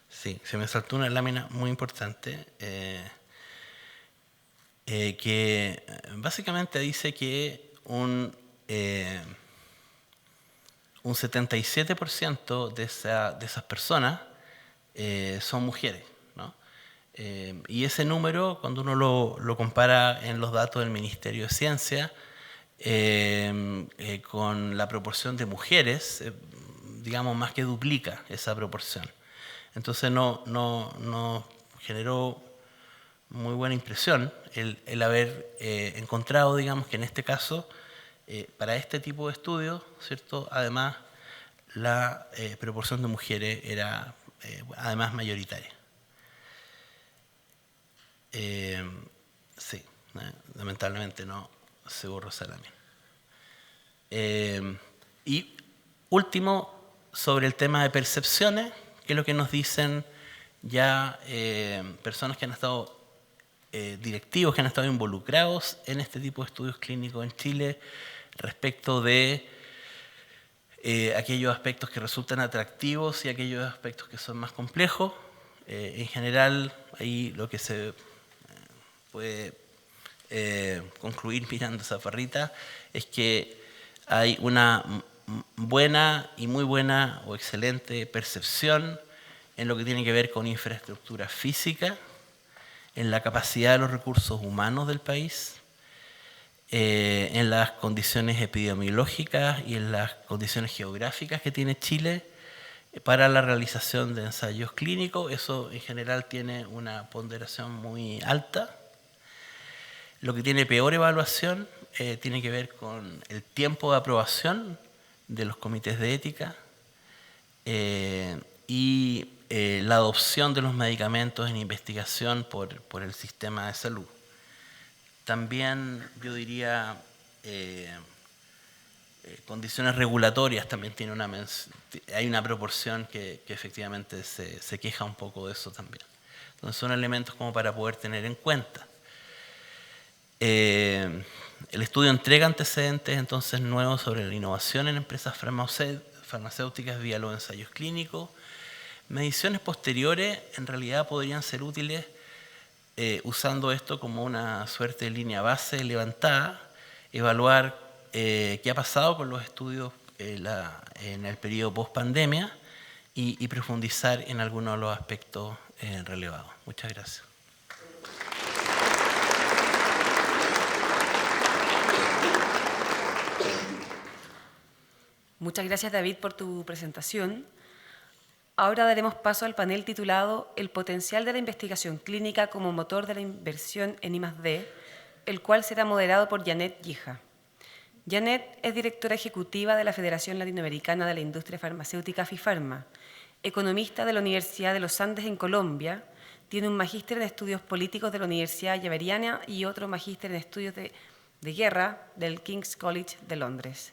Sí, se me saltó una lámina muy importante que básicamente dice que un 77% de esas personas son mujeres, ¿no? Y ese número, cuando uno lo compara en los datos del Ministerio de Ciencia, con la proporción de mujeres, digamos, más que duplica esa proporción. Entonces no generó muy buena impresión el haber encontrado, digamos, que en este caso, para este tipo de estudios, ¿cierto?, además la proporción de mujeres era además mayoritaria. Sí, lamentablemente no se borró esa lámina. Y último, sobre el tema de percepciones, que es lo que nos dicen ya personas que han estado, directivos que han estado involucrados en este tipo de estudios clínicos en Chile, respecto de aquellos aspectos que resultan atractivos y aquellos aspectos que son más complejos. En general, ahí lo que se puede concluir mirando esa barrita es que hay una buena y muy buena o excelente percepción en lo que tiene que ver con infraestructura física, en la capacidad de los recursos humanos del país, en las condiciones epidemiológicas y en las condiciones geográficas que tiene Chile para la realización de ensayos clínicos. Eso en general tiene una ponderación muy alta. Lo que tiene peor evaluación tiene que ver con el tiempo de aprobación de los comités de ética y la adopción de los medicamentos en investigación por el sistema de salud. También, yo diría, condiciones regulatorias también hay una proporción que efectivamente se queja un poco de eso también. Entonces son elementos como para poder tener en cuenta. El estudio entrega antecedentes entonces nuevos sobre la innovación en empresas farmacéuticas vía los ensayos clínicos. Mediciones posteriores en realidad podrían ser útiles usando esto como una suerte de línea base levantada, evaluar qué ha pasado con los estudios en el periodo post-pandemia y profundizar en algunos de los aspectos relevados. Muchas gracias. Muchas gracias, David, por tu presentación. Ahora daremos paso al panel titulado El potencial de la investigación clínica como motor de la inversión en I+D, el cual será moderado por Janet Guija. Janet es directora ejecutiva de la Federación Latinoamericana de la Industria Farmacéutica FIFARMA, economista de la Universidad de los Andes en Colombia, tiene un magíster en estudios políticos de la Universidad Javeriana y otro magíster en estudios de guerra del King's College de Londres.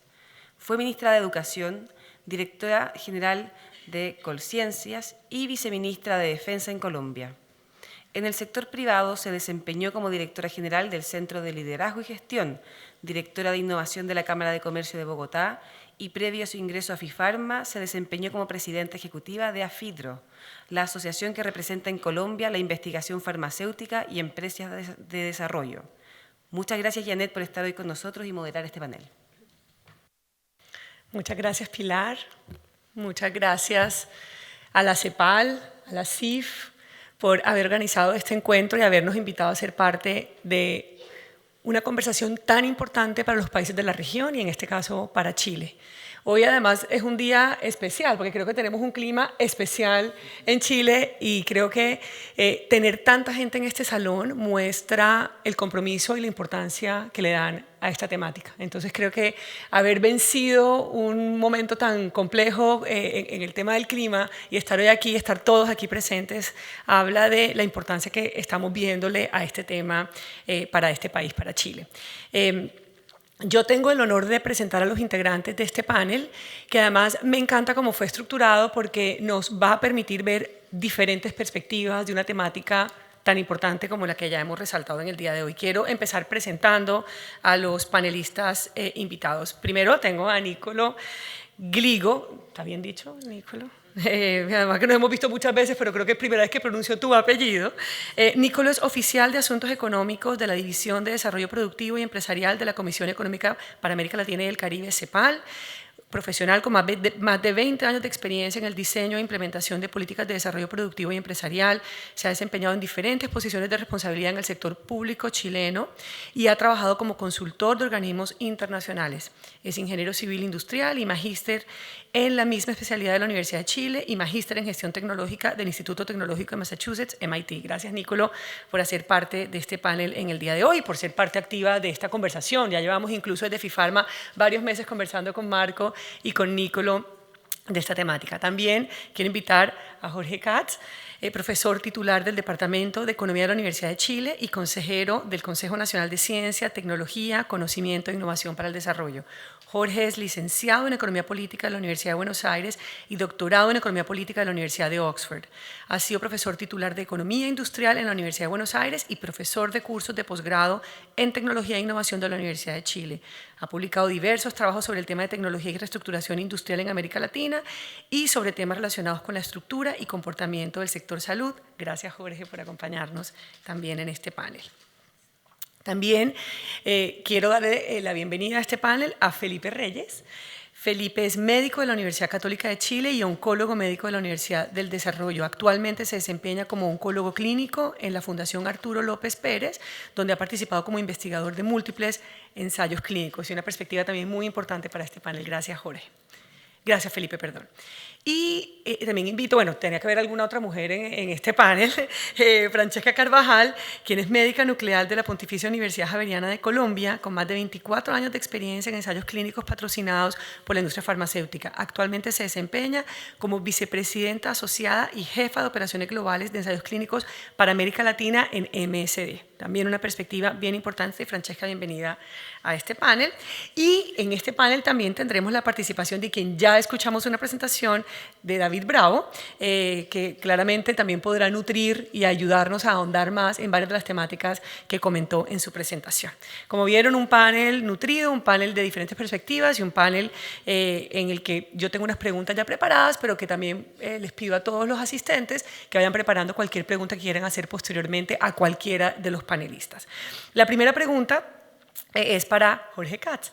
Fue ministra de Educación, directora general de Colciencias y viceministra de Defensa en Colombia. En el sector privado se desempeñó como directora general del Centro de Liderazgo y Gestión, directora de Innovación de la Cámara de Comercio de Bogotá y previo a su ingreso a FIFARMA se desempeñó como presidenta ejecutiva de AFIDRO, la asociación que representa en Colombia la investigación farmacéutica y empresas de desarrollo. Muchas gracias, Janet, por estar hoy con nosotros y moderar este panel. Muchas gracias, Pilar. Muchas gracias a la CEPAL, a la CIF, por haber organizado este encuentro y habernos invitado a ser parte de una conversación tan importante para los países de la región y en este caso para Chile. Hoy además es un día especial porque creo que tenemos un clima especial en Chile y creo que tener tanta gente en este salón muestra el compromiso y la importancia que le dan a esta temática. Entonces creo que haber vencido un momento tan complejo en el tema del clima y estar hoy aquí, estar todos aquí presentes, habla de la importancia que estamos viéndole a este tema para este país, para Chile. Yo tengo el honor de presentar a los integrantes de este panel, que además me encanta cómo fue estructurado porque nos va a permitir ver diferentes perspectivas de una temática tan importante como la que ya hemos resaltado en el día de hoy. Quiero empezar presentando a los panelistas invitados. Primero tengo a Niccolò Gligo, ¿está bien dicho, Niccolò? Además que nos hemos visto muchas veces, pero creo que es primera vez que pronuncio tu apellido. Niccolò es oficial de Asuntos Económicos de la División de Desarrollo Productivo y Empresarial de la Comisión Económica para América Latina y el Caribe, CEPAL, profesional con más de 20 años de experiencia en el diseño e implementación de políticas de desarrollo productivo y empresarial. Se ha desempeñado en diferentes posiciones de responsabilidad en el sector público chileno y ha trabajado como consultor de organismos internacionales. Es ingeniero civil industrial y magíster en la misma especialidad de la Universidad de Chile y magíster en gestión tecnológica del Instituto Tecnológico de Massachusetts, MIT. Gracias, Niccolò, por hacer parte de este panel en el día de hoy, por ser parte activa de esta conversación. Ya llevamos incluso desde FIFARMA varios meses conversando con Marco y con Niccolò de esta temática. También quiero invitar a Jorge Katz, profesor titular del Departamento de Economía de la Universidad de Chile y consejero del Consejo Nacional de Ciencia, Tecnología, Conocimiento e Innovación para el Desarrollo. Jorge es licenciado en Economía Política de la Universidad de Buenos Aires y doctorado en Economía Política de la Universidad de Oxford. Ha sido profesor titular de Economía Industrial en la Universidad de Buenos Aires y profesor de cursos de posgrado en Tecnología e Innovación de la Universidad de Chile. Ha publicado diversos trabajos sobre el tema de tecnología y reestructuración industrial en América Latina y sobre temas relacionados con la estructura y comportamiento del sector salud. Gracias, Jorge, por acompañarnos también en este panel. También quiero darle la bienvenida a este panel a Felipe Reyes. Felipe es médico de la Universidad Católica de Chile y oncólogo médico de la Universidad del Desarrollo. Actualmente se desempeña como oncólogo clínico en la Fundación Arturo López Pérez, donde ha participado como investigador de múltiples ensayos clínicos. Y una perspectiva también muy importante para este panel. Gracias, Jorge. Gracias, Felipe, perdón. Y también invito, bueno, tenía que haber alguna otra mujer en este panel, Francesca Carvajal, quien es médica nuclear de la Pontificia Universidad Javeriana de Colombia, con más de 24 años de experiencia en ensayos clínicos patrocinados por la industria farmacéutica. Actualmente se desempeña como vicepresidenta asociada y jefa de operaciones globales de ensayos clínicos para América Latina en MSD. también una perspectiva bien importante. Francesca, bienvenida a este panel. Y en este panel también tendremos la participación de quien ya escuchamos una presentación de David Bravo, que claramente también podrá nutrir y ayudarnos a ahondar más en varias de las temáticas que comentó en su presentación. Como vieron, un panel nutrido, un panel de diferentes perspectivas y un panel en el que yo tengo unas preguntas ya preparadas, pero que también les pido a todos los asistentes que vayan preparando cualquier pregunta que quieran hacer posteriormente a cualquiera de los panelistas. La primera pregunta es para Jorge Katz.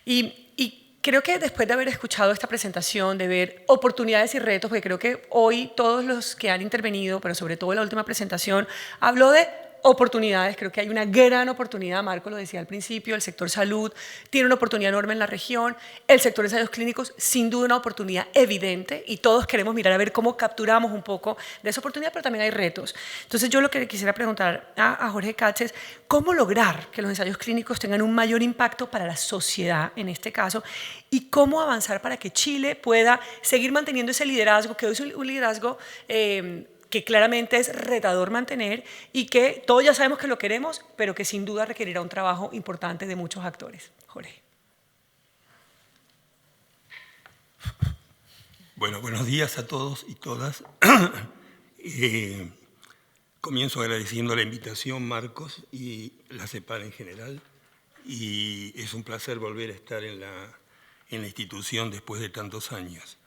Y creo que después de haber escuchado esta presentación, de ver oportunidades y retos, porque creo que hoy todos los que han intervenido, pero sobre todo en la última presentación, habló de oportunidades. Creo que hay una gran oportunidad, Marco lo decía al principio, el sector salud tiene una oportunidad enorme en la región, el sector de ensayos clínicos sin duda una oportunidad evidente y todos queremos mirar a ver cómo capturamos un poco de esa oportunidad, pero también hay retos. Entonces yo lo que quisiera preguntar a Jorge Katz es cómo lograr que los ensayos clínicos tengan un mayor impacto para la sociedad en este caso y cómo avanzar para que Chile pueda seguir manteniendo ese liderazgo, que hoy es un liderazgo que claramente es retador mantener y que todos ya sabemos que lo queremos, pero que sin duda requerirá un trabajo importante de muchos actores. Jorge. Bueno, buenos días a todos y todas. Comienzo agradeciendo la invitación, Marcos, y la CEPAL en general. Y es un placer volver a estar en la institución después de tantos años.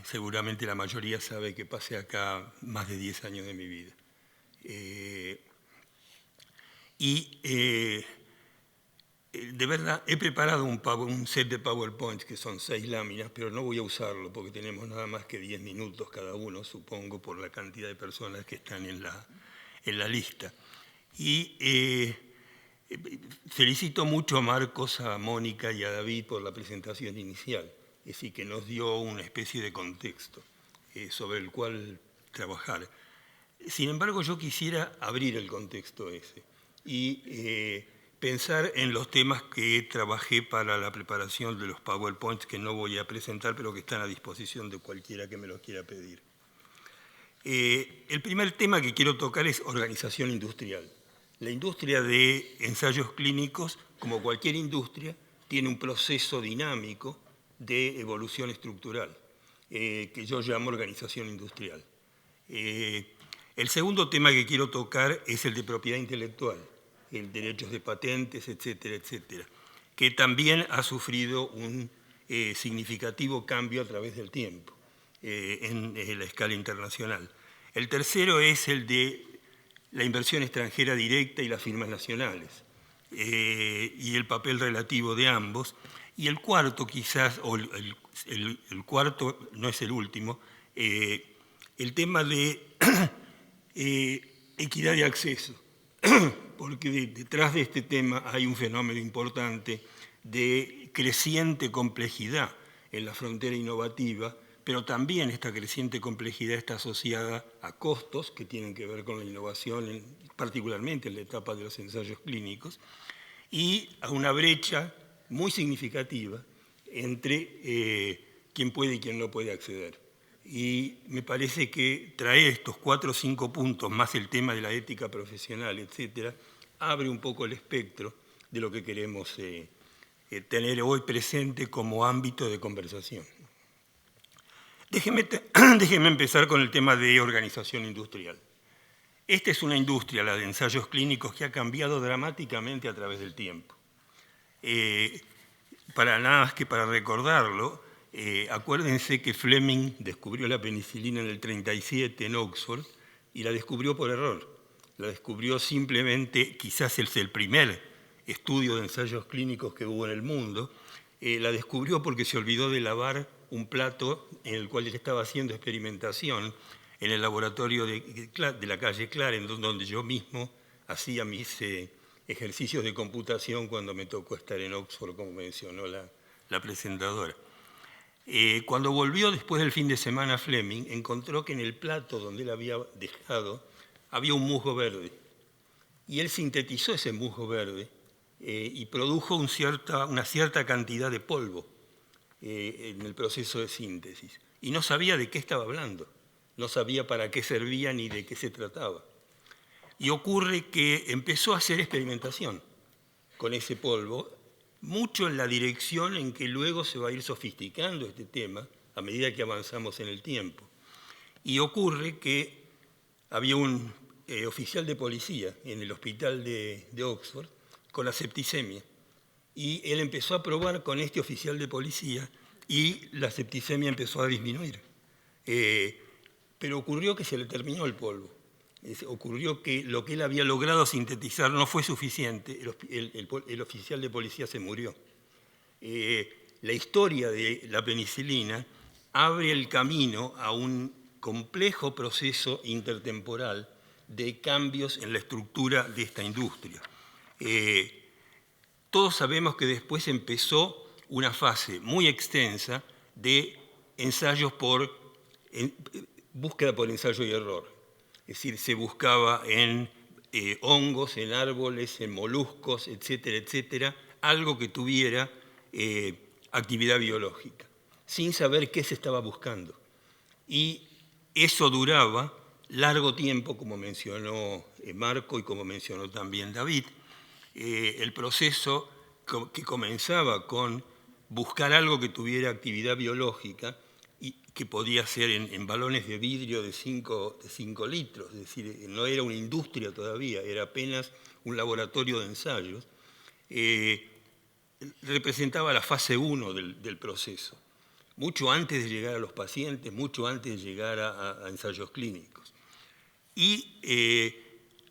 Seguramente la mayoría sabe que pasé acá más de 10 años de mi vida. De verdad, he preparado un set de PowerPoints que son 6 láminas, pero no voy a usarlo porque tenemos nada más que 10 minutos cada uno, supongo, por la cantidad de personas que están en la lista. Felicito mucho a Marcos, a Mónica y a David por la presentación inicial. Es decir, que nos dio una especie de contexto sobre el cual trabajar. Sin embargo, yo quisiera abrir el contexto ese y pensar en los temas que trabajé para la preparación de los PowerPoints que no voy a presentar, pero que están a disposición de cualquiera que me los quiera pedir. El primer tema que quiero tocar es organización industrial. La industria de ensayos clínicos, como cualquier industria, tiene un proceso dinámico de evolución estructural, que yo llamo organización industrial. El segundo tema que quiero tocar es el de propiedad intelectual, el derechos de patentes, etcétera, etcétera, que también ha sufrido un significativo cambio a través del tiempo en la escala internacional. El tercero es el de la inversión extranjera directa y las firmas nacionales, y el papel relativo de ambos. Y el cuarto, quizás, o el cuarto no es el último, el tema de equidad de acceso, porque detrás de este tema hay un fenómeno importante de creciente complejidad en la frontera innovativa, pero también esta creciente complejidad está asociada a costos que tienen que ver con la innovación, particularmente en la etapa de los ensayos clínicos, y a una brecha muy significativa entre quién puede y quién no puede acceder. Y me parece que traer estos 4 o 5 puntos, más el tema de la ética profesional, etcétera, abre un poco el espectro de lo que queremos tener hoy presente como ámbito de conversación. Déjenme empezar con el tema de organización industrial. Esta es una industria, la de ensayos clínicos, que ha cambiado dramáticamente a través del tiempo. Para nada más que para recordarlo, acuérdense que Fleming descubrió la penicilina en el 37 en Oxford y la descubrió por error. La descubrió simplemente, quizás es el primer estudio de ensayos clínicos que hubo en el mundo, la descubrió porque se olvidó de lavar un plato en el cual él estaba haciendo experimentación en el laboratorio de la calle Clarendon, donde yo mismo hacía mis ejercicios de computación cuando me tocó estar en Oxford, como mencionó la presentadora. Cuando volvió después del fin de semana Fleming, encontró que en el plato donde él había dejado había un musgo verde. Y él sintetizó ese musgo verde y produjo una cierta cantidad de polvo en el proceso de síntesis. Y no sabía de qué estaba hablando, no sabía para qué servía ni de qué se trataba. Y ocurre que empezó a hacer experimentación con ese polvo, mucho en la dirección en que luego se va a ir sofisticando este tema a medida que avanzamos en el tiempo. Y ocurre que había un oficial de policía en el hospital de Oxford con la septicemia. Y él empezó a probar con este oficial de policía y la septicemia empezó a disminuir. Pero ocurrió que se le terminó el polvo. Ocurrió que lo que él había logrado sintetizar no fue suficiente. El oficial de policía se murió. La historia de la penicilina abre el camino a un complejo proceso intertemporal de cambios en la estructura de esta industria. Todos sabemos que después empezó una fase muy extensa de ensayos búsqueda por ensayo y error. Es decir, se buscaba en hongos, en árboles, en moluscos, etcétera, etcétera, algo que tuviera actividad biológica, sin saber qué se estaba buscando. Y eso duraba largo tiempo, como mencionó Marco y como mencionó también David. El proceso que comenzaba con buscar algo que tuviera actividad biológica y que podía ser en balones de vidrio de 5 litros, es decir, no era una industria todavía, era apenas un laboratorio de ensayos, representaba la fase 1 del proceso, mucho antes de llegar a los pacientes, mucho antes de llegar a ensayos clínicos. Y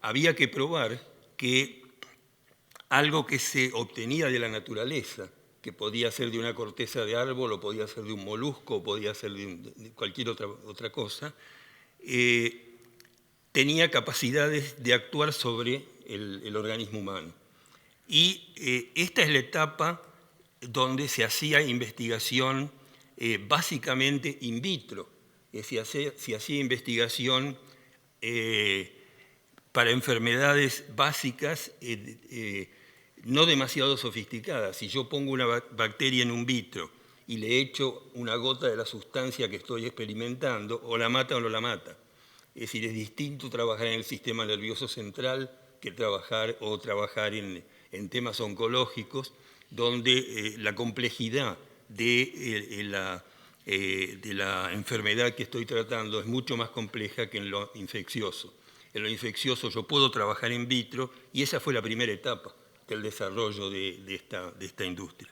había que probar que algo que se obtenía de la naturaleza, que podía ser de una corteza de árbol, o podía ser de un molusco, o podía ser de cualquier otra cosa, tenía capacidades de actuar sobre el organismo humano. Y esta es la etapa donde se hacía investigación básicamente in vitro, se hacía investigación para enfermedades básicas no demasiado sofisticadas. Si yo pongo una bacteria en un vitro y le echo una gota de la sustancia que estoy experimentando, o la mata o no la mata. Es decir, es distinto trabajar en el sistema nervioso central que trabajar en temas oncológicos, donde la complejidad de la enfermedad que estoy tratando es mucho más compleja que en lo infeccioso. En lo infeccioso yo puedo trabajar in vitro y esa fue la primera etapa del desarrollo de esta industria.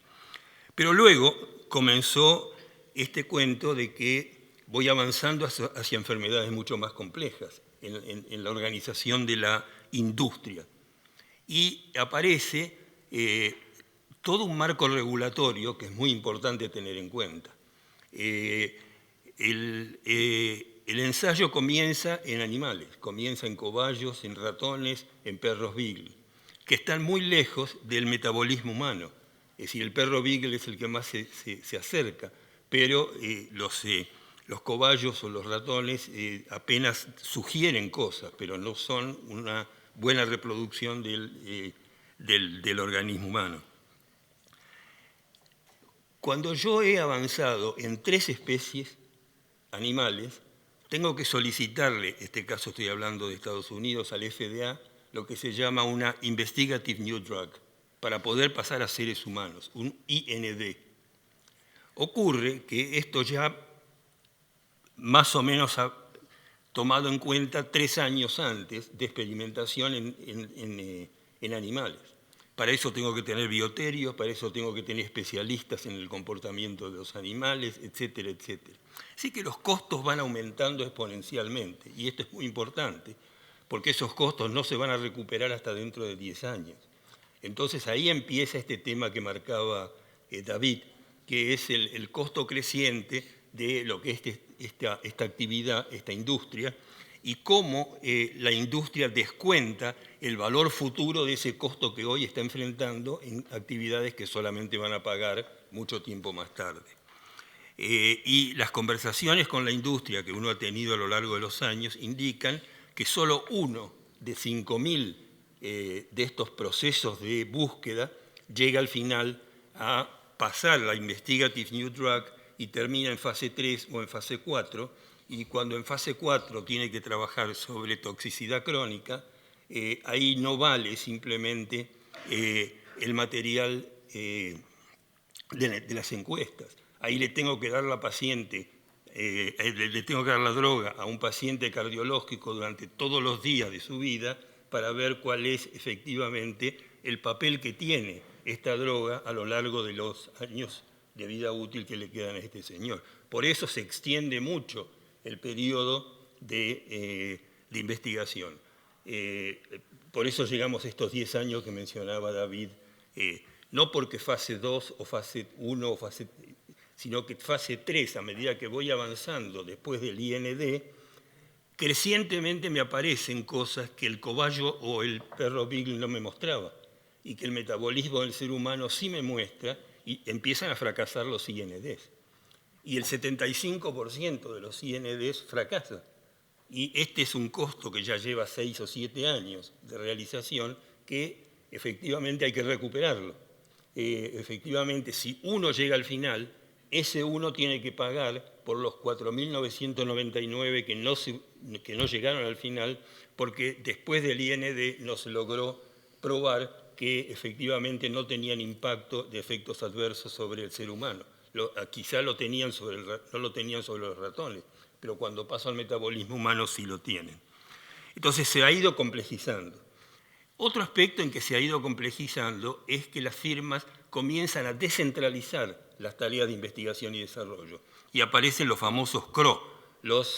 Pero luego comenzó este cuento de que voy avanzando hacia enfermedades mucho más complejas en la organización de la industria. Y aparece todo un marco regulatorio que es muy importante tener en cuenta. El ensayo comienza en animales, comienza en cobayos, en ratones, en perros beagle, que están muy lejos del metabolismo humano. Es decir, el perro beagle es el que más se acerca, pero los cobayos o los ratones apenas sugieren cosas, pero no son una buena reproducción del organismo humano. Cuando yo he avanzado en 3 especies animales, tengo que solicitarle, en este caso estoy hablando de Estados Unidos, al FDA, lo que se llama una Investigative New Drug, para poder pasar a seres humanos, un IND. Ocurre que esto ya más o menos ha tomado en cuenta 3 años antes de experimentación en animales. Para eso tengo que tener bioterios, para eso tengo que tener especialistas en el comportamiento de los animales, etcétera, etcétera. Así que los costos van aumentando exponencialmente, y esto es muy importante, porque esos costos no se van a recuperar hasta dentro de 10 años. Entonces ahí empieza este tema que marcaba David, que es el costo creciente de lo que es esta actividad, esta industria, y cómo la industria descuenta el valor futuro de ese costo que hoy está enfrentando en actividades que solamente van a pagar mucho tiempo más tarde. Y las conversaciones con la industria que uno ha tenido a lo largo de los años indican que solo uno de 5.000 de estos procesos de búsqueda llega al final a pasar la Investigative New Drug y termina en fase 3 o en fase 4, y cuando en fase 4 tiene que trabajar sobre toxicidad crónica, Ahí no vale simplemente el material de las encuestas. Ahí le tengo que dar la droga a un paciente cardiológico durante todos los días de su vida para ver cuál es efectivamente el papel que tiene esta droga a lo largo de los años de vida útil que le quedan a este señor. Por eso se extiende mucho el periodo de investigación. Por eso llegamos a estos 10 años que mencionaba David, no porque fase 2 o fase 1 sino que fase 3, a medida que voy avanzando después del IND, crecientemente me aparecen cosas que el cobayo o el perro Beagle no me mostraba y que el metabolismo del ser humano sí me muestra, y empiezan a fracasar los INDs. Y el 75% de los INDs fracasan. Y este es un costo que ya lleva 6 o 7 años de realización que efectivamente hay que recuperarlo. Efectivamente, si uno llega al final, ese uno tiene que pagar por los 4.999 que no llegaron al final, porque después del IND no se logró probar que efectivamente no tenían impacto de efectos adversos sobre el ser humano. Quizá no lo tenían sobre los ratones, pero cuando pasa al metabolismo humano sí lo tienen. Entonces se ha ido complejizando. Otro aspecto en que se ha ido complejizando es que las firmas comienzan a descentralizar las tareas de investigación y desarrollo. Y aparecen los famosos CRO, los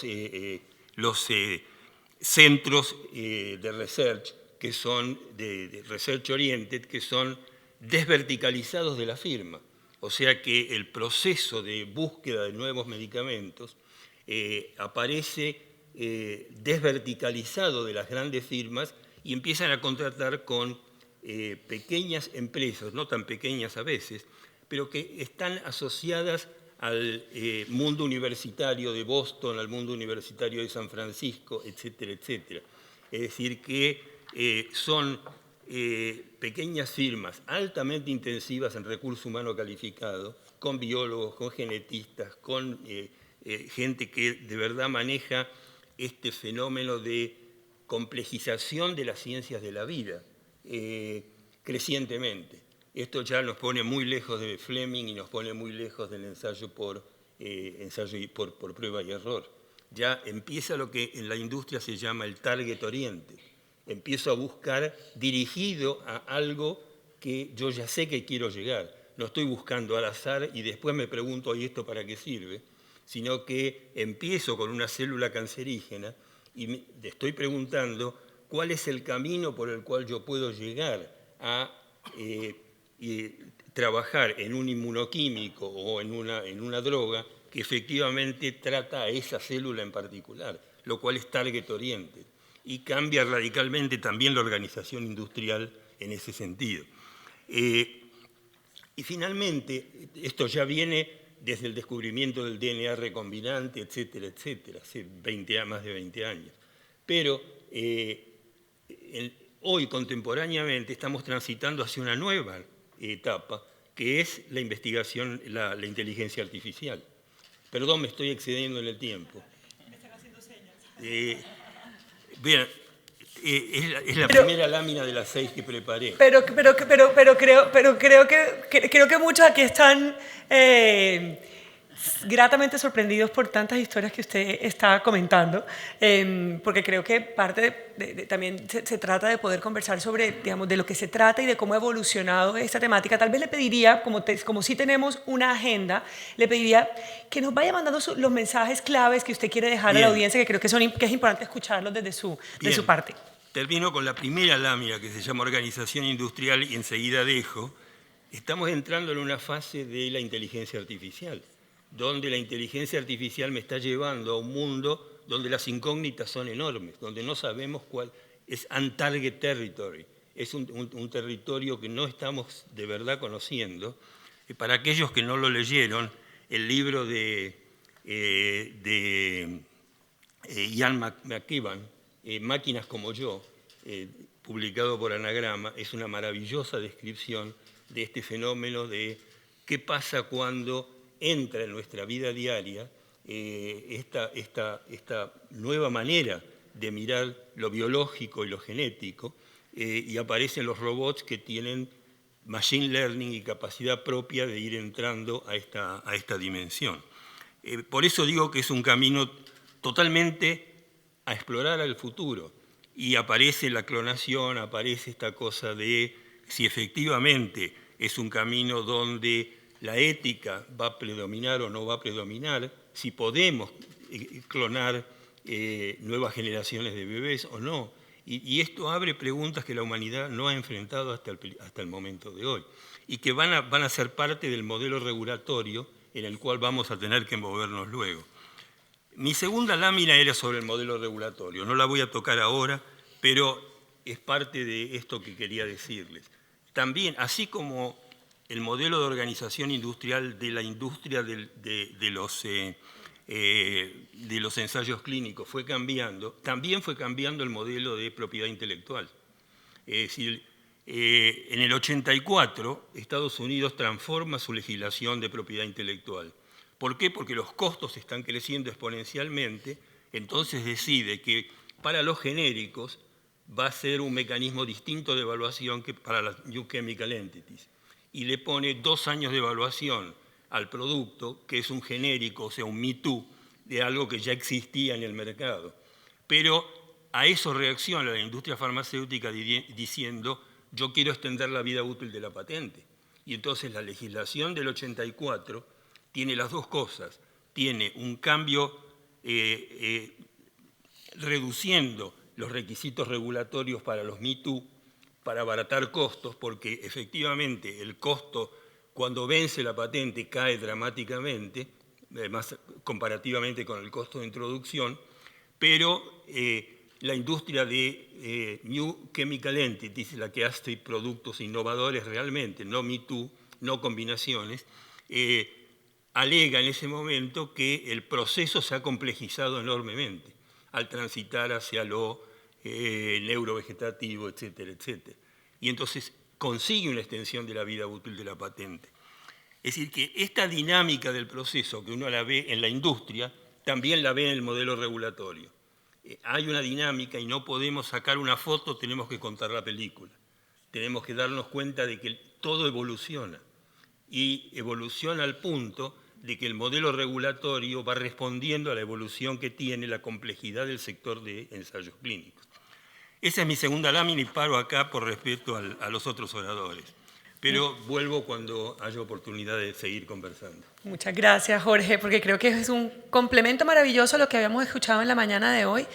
centros de research, que son de research oriented, que son desverticalizados de la firma. O sea que el proceso de búsqueda de nuevos medicamentos aparece desverticalizado de las grandes firmas y empiezan a contratar con pequeñas empresas, no tan pequeñas a veces, pero que están asociadas al mundo universitario de Boston, al mundo universitario de San Francisco, etcétera, etcétera. Es decir, que son pequeñas firmas altamente intensivas en recurso humano calificado, con biólogos, con genetistas, con gente que de verdad maneja este fenómeno de complejización de las ciencias de la vida crecientemente. Esto ya nos pone muy lejos de Fleming y nos pone muy lejos del ensayo por prueba y error. Ya empieza lo que en la industria se llama el target oriented. Empiezo a buscar dirigido a algo que yo ya sé que quiero llegar. No estoy buscando al azar y después me pregunto, ¿y esto para qué sirve? Sino que empiezo con una célula cancerígena y me estoy preguntando cuál es el camino por el cual yo puedo llegar a trabajar en un inmunoquímico o en una droga que efectivamente trata a esa célula en particular, lo cual es target oriented. Y cambia radicalmente también la organización industrial en ese sentido. Y finalmente, esto ya viene desde el descubrimiento del DNA recombinante, etcétera, etcétera, hace más de 20 años. Pero hoy, contemporáneamente, estamos transitando hacia una nueva etapa, que es la investigación, la inteligencia artificial. Perdón, me estoy excediendo en el tiempo. Me están haciendo señas. Bien, es la primera lámina de las 6 que preparé. Pero creo que muchos aquí están gratamente sorprendidos por tantas historias que usted está comentando, porque creo que parte también se trata de poder conversar sobre, digamos, de lo que se trata y de cómo ha evolucionado esta temática. Tal vez le pediría, como sí tenemos una agenda, le pediría que nos vaya mandando los mensajes claves que usted quiere dejar Bien. a la audiencia, que creo que es importante escucharlos desde su parte. Termino con la primera lámina, que se llama organización industrial, y enseguida dejo. Estamos entrando en una fase de la inteligencia artificial, donde la inteligencia artificial me está llevando a un mundo donde las incógnitas son enormes, donde no sabemos cuál es untarget territory, es un territorio que no estamos de verdad conociendo. Y para aquellos que no lo leyeron, el libro de Ian McEwan, Máquinas como yo, publicado por Anagrama, es una maravillosa descripción de este fenómeno de qué pasa cuando entra en nuestra vida diaria esta nueva manera de mirar lo biológico y lo genético, y aparecen los robots que tienen machine learning y capacidad propia de ir entrando a esta dimensión. Por eso digo que es un camino totalmente a explorar al futuro, y aparece la clonación, aparece esta cosa de si efectivamente es un camino donde la ética va a predominar o no va a predominar, si podemos clonar nuevas generaciones de bebés o no. Y esto abre preguntas que la humanidad no ha enfrentado hasta el momento de hoy y que van a ser parte del modelo regulatorio en el cual vamos a tener que movernos luego. Mi segunda lámina era sobre el modelo regulatorio. No la voy a tocar ahora, pero es parte de esto que quería decirles. También, así como el modelo de organización industrial de la industria de los ensayos clínicos fue cambiando, también fue cambiando el modelo de propiedad intelectual. Es decir, en el 84, Estados Unidos transforma su legislación de propiedad intelectual. ¿Por qué? Porque los costos están creciendo exponencialmente, entonces decide que para los genéricos va a ser un mecanismo distinto de evaluación que para las New Chemical Entities. Y le pone 2 años de evaluación al producto, que es un genérico, o sea, un Me Too, de algo que ya existía en el mercado. Pero a eso reacciona la industria farmacéutica diciendo, yo quiero extender la vida útil de la patente. Y entonces la legislación del 84 tiene las dos cosas. Tiene un cambio reduciendo los requisitos regulatorios para los Me Too, para abaratar costos, porque efectivamente el costo cuando vence la patente cae dramáticamente, más comparativamente con el costo de introducción, pero la industria de New Chemical Entities, la que hace productos innovadores realmente, no Me Too, no combinaciones, alega en ese momento que el proceso se ha complejizado enormemente al transitar hacia lo neurovegetativo, etcétera, etcétera. Y entonces consigue una extensión de la vida útil de la patente. Es decir, que esta dinámica del proceso que uno la ve en la industria, también la ve en el modelo regulatorio. Hay una dinámica y no podemos sacar una foto, tenemos que contar la película. Tenemos que darnos cuenta de que todo evoluciona. Y evoluciona al punto de que el modelo regulatorio va respondiendo a la evolución que tiene la complejidad del sector de ensayos clínicos. Esa es mi segunda lámina y paro acá por respeto a los otros oradores. Pero vuelvo cuando haya oportunidad de seguir conversando. Muchas gracias, Jorge, porque creo que es un complemento maravilloso a lo que habíamos escuchado en la mañana de hoy,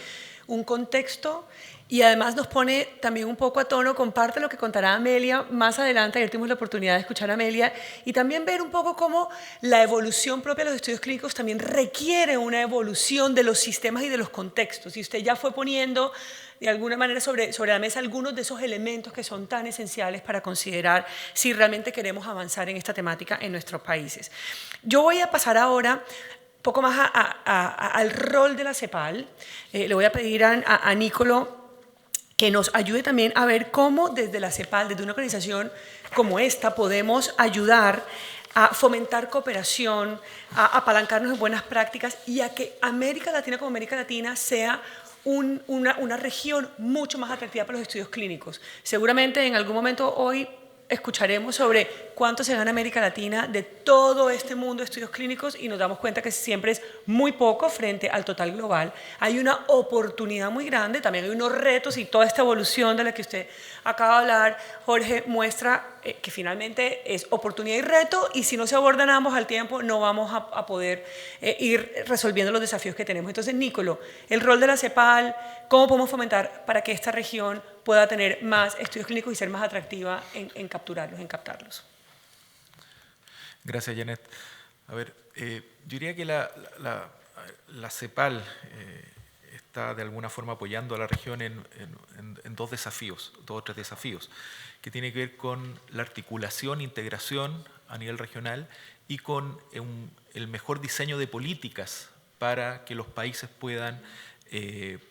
un contexto y además nos pone también un poco a tono con parte de lo que contará Amelia más adelante. Ayer tuvimos la oportunidad de escuchar a Amelia y también ver un poco cómo la evolución propia de los estudios clínicos también requiere una evolución de los sistemas y de los contextos. Y usted ya fue poniendo de alguna manera sobre la mesa algunos de esos elementos que son tan esenciales para considerar si realmente queremos avanzar en esta temática en nuestros países. Yo voy a pasar ahora un poco más al rol de la CEPAL. Le voy a pedir a Nicolo que nos ayude también a ver cómo desde la CEPAL, desde una organización como esta, podemos ayudar a fomentar cooperación, a apalancarnos en buenas prácticas y a que América Latina como América Latina sea una región mucho más atractiva para los estudios clínicos. Seguramente en algún momento hoy escucharemos sobre cuánto se gana América Latina de todo este mundo de estudios clínicos y nos damos cuenta que siempre es muy poco frente al total global. Hay una oportunidad muy grande, también hay unos retos y toda esta evolución de la que usted acaba de hablar, Jorge, muestra que finalmente es oportunidad y reto y si no se abordan ambos al tiempo no vamos a poder ir resolviendo los desafíos que tenemos. Entonces, Nicolo, el rol de la CEPAL, ¿cómo podemos fomentar para que esta región pueda tener más estudios clínicos y ser más atractiva en capturarlos, en captarlos? Gracias, Janet. A ver, yo diría que la CEPAL está de alguna forma apoyando a la región en 2 desafíos, 2 o 3 desafíos, que tiene que ver con la articulación, integración a nivel regional y con el mejor diseño de políticas para que los países puedan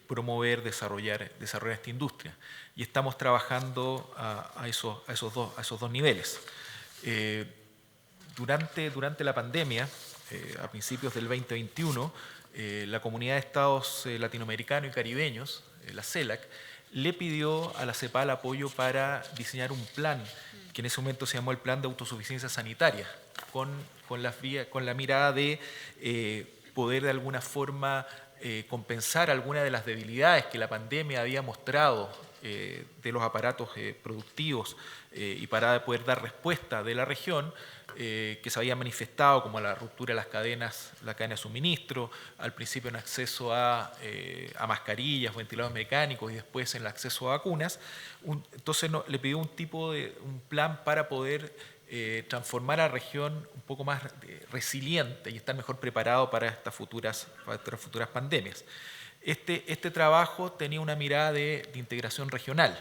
promover, desarrollar esta industria. Y estamos trabajando a esos dos niveles. Durante la pandemia, a principios del 2021, la Comunidad de Estados Latinoamericanos y Caribeños, la CELAC, le pidió a la CEPAL apoyo para diseñar un plan, que en ese momento se llamó el Plan de Autosuficiencia Sanitaria, con la mirada de poder de alguna forma compensar algunas de las debilidades que la pandemia había mostrado de los aparatos productivos y para poder dar respuesta de la región que se había manifestado como la ruptura de la cadena de suministro, al principio en acceso a mascarillas, ventiladores mecánicos y después en el acceso a vacunas. Entonces le pidió un plan para poder transformar a la región un poco más resiliente y estar mejor preparado para estas futuras pandemias. Este trabajo tenía una mirada de integración regional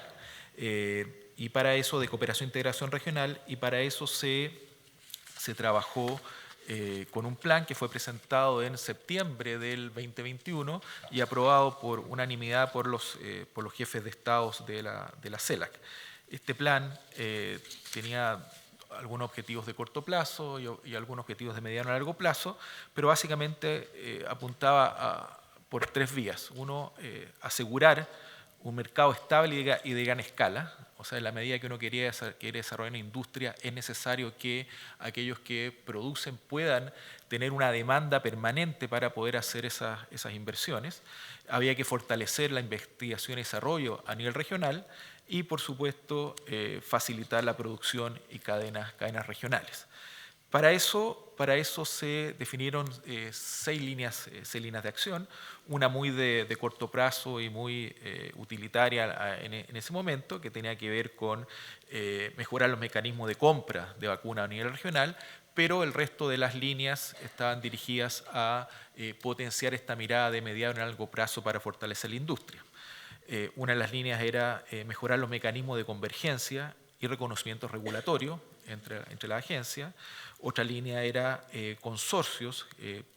y para eso, de cooperación e integración regional, y para eso se trabajó con un plan que fue presentado en septiembre del 2021 y aprobado por unanimidad por los jefes de estados de la CELAC. Este plan tenía algunos objetivos de corto plazo y algunos objetivos de mediano a largo plazo, pero básicamente apuntaba por tres vías. Uno, asegurar un mercado estable y de gran escala. O sea, en la medida que uno quiere desarrollar una industria, es necesario que aquellos que producen puedan tener una demanda permanente para poder hacer esas inversiones. Había que fortalecer la investigación y desarrollo a nivel regional y, por supuesto, facilitar la producción y cadenas regionales. Para eso se definieron seis líneas de acción, una muy de corto plazo y muy utilitaria en ese momento, que tenía que ver con mejorar los mecanismos de compra de vacunas a nivel regional, pero el resto de las líneas estaban dirigidas a potenciar esta mirada de mediano y largo plazo para fortalecer la industria. Una de las líneas era mejorar los mecanismos de convergencia y reconocimiento regulatorio entre la agencia. Otra línea era consorcios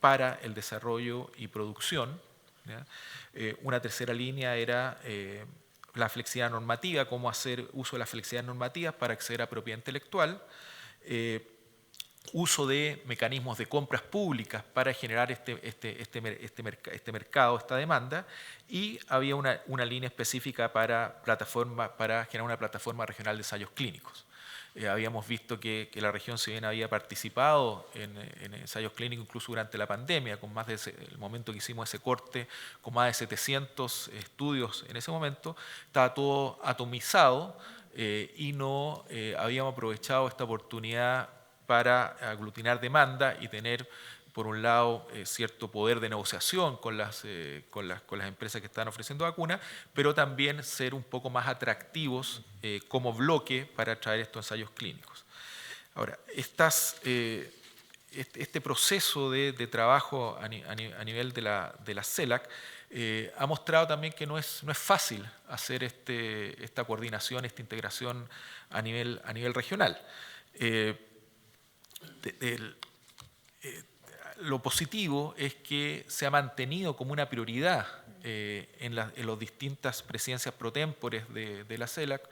para el desarrollo y producción. Una tercera línea era la flexibilidad normativa, cómo hacer uso de las flexibilidades normativas para acceder a propiedad intelectual. Uso de mecanismos de compras públicas para generar este mercado, esta demanda, y había una línea específica para generar una plataforma regional de ensayos clínicos. Habíamos visto que la región, si bien había participado en ensayos clínicos incluso durante la pandemia, con el momento que hicimos ese corte, con más de 700 estudios en ese momento, estaba todo atomizado y no habíamos aprovechado esta oportunidad para aglutinar demanda y tener, por un lado, cierto poder de negociación con las empresas que están ofreciendo vacunas, pero también ser un poco más atractivos como bloque para traer estos ensayos clínicos. Ahora, este proceso de trabajo a nivel de la CELAC ha mostrado también que no es fácil hacer esta coordinación, esta integración a nivel regional. Lo positivo es que se ha mantenido como una prioridad en las distintas presidencias pro tempore de la CELAC.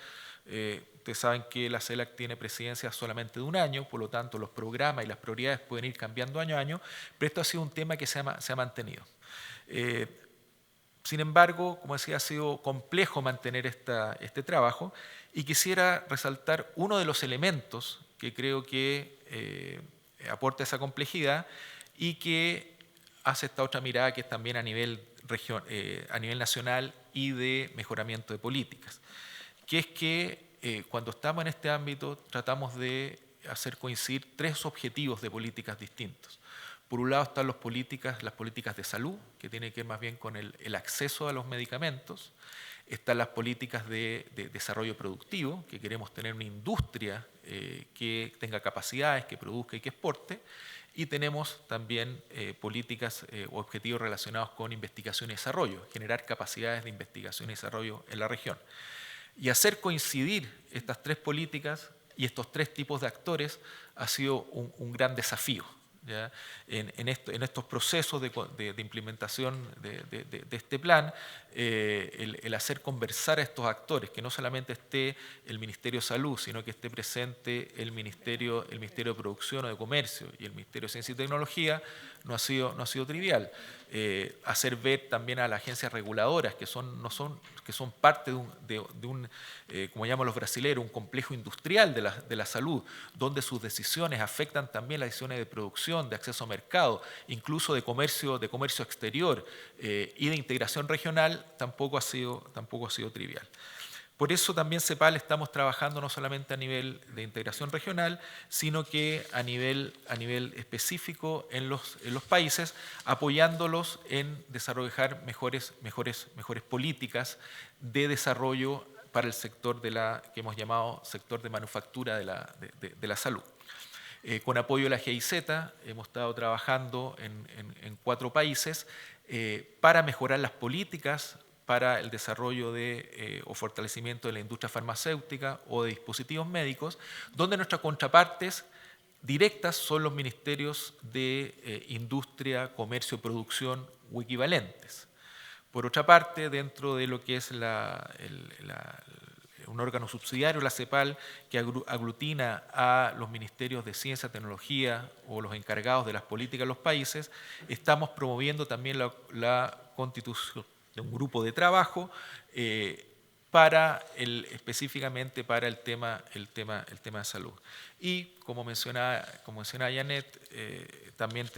Ustedes saben que la CELAC tiene presidencia solamente de un año, por lo tanto los programas y las prioridades pueden ir cambiando año a año, pero esto ha sido un tema que se ha mantenido. Sin embargo, como decía, ha sido complejo mantener este trabajo y quisiera resaltar uno de los elementos que creo que aporta esa complejidad y que hace esta otra mirada que es también a nivel nacional y de mejoramiento de políticas, que es que cuando estamos en este ámbito tratamos de hacer coincidir tres objetivos de políticas distintos. Por un lado están las políticas de salud, que tienen que ver más bien con el acceso a los medicamentos. Están las políticas de desarrollo productivo, que queremos tener una industria que tenga capacidades, que produzca y que exporte. Y tenemos también políticas o objetivos relacionados con investigación y desarrollo, generar capacidades de investigación y desarrollo en la región. Y hacer coincidir estas tres políticas y estos tres tipos de actores ha sido un gran desafío. ¿ya? En estos procesos de implementación de este plan, el hacer conversar a estos actores, que no solamente esté el Ministerio de Salud, sino que esté presente el Ministerio de Producción o de Comercio y el Ministerio de Ciencia y Tecnología, no ha sido trivial. Hacer ver también a las agencias reguladoras, que son parte de un como llaman los brasileños, un complejo industrial de la salud, donde sus decisiones afectan también las decisiones de producción, de acceso a mercado, incluso de comercio exterior y de integración regional, tampoco ha sido trivial. Por eso también CEPAL estamos trabajando no solamente a nivel de integración regional, sino que a nivel específico en los países, apoyándolos en desarrollar mejores políticas de desarrollo para el sector que hemos llamado sector de manufactura de la salud. Con apoyo de la GIZ hemos estado trabajando en 4 países para mejorar las políticas para el desarrollo o fortalecimiento de la industria farmacéutica o de dispositivos médicos, donde nuestras contrapartes directas son los ministerios de Industria, Comercio, Producción o equivalentes. Por otra parte, dentro de lo que es un órgano subsidiario, la CEPAL, que aglutina a los ministerios de Ciencia, Tecnología o los encargados de las políticas de los países, estamos promoviendo también la constitución de un grupo de trabajo específicamente para el tema de salud. Y como mencionaba Janet, también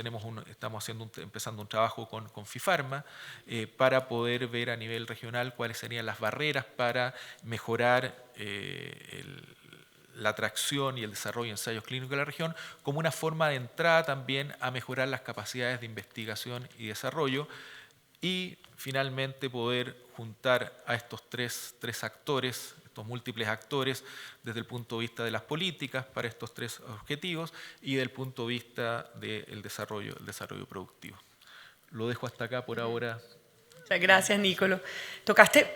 estamos empezando un trabajo con FIFARMA para poder ver a nivel regional cuáles serían las barreras para mejorar la atracción y el desarrollo de ensayos clínicos de la región, como una forma de entrada también a mejorar las capacidades de investigación y desarrollo, y finalmente poder juntar a estos tres actores, estos múltiples actores, desde el punto de vista de las políticas para estos 3 objetivos y del punto de vista del desarrollo productivo. Lo dejo hasta acá por ahora. Muchas gracias, Nicolo. Tocaste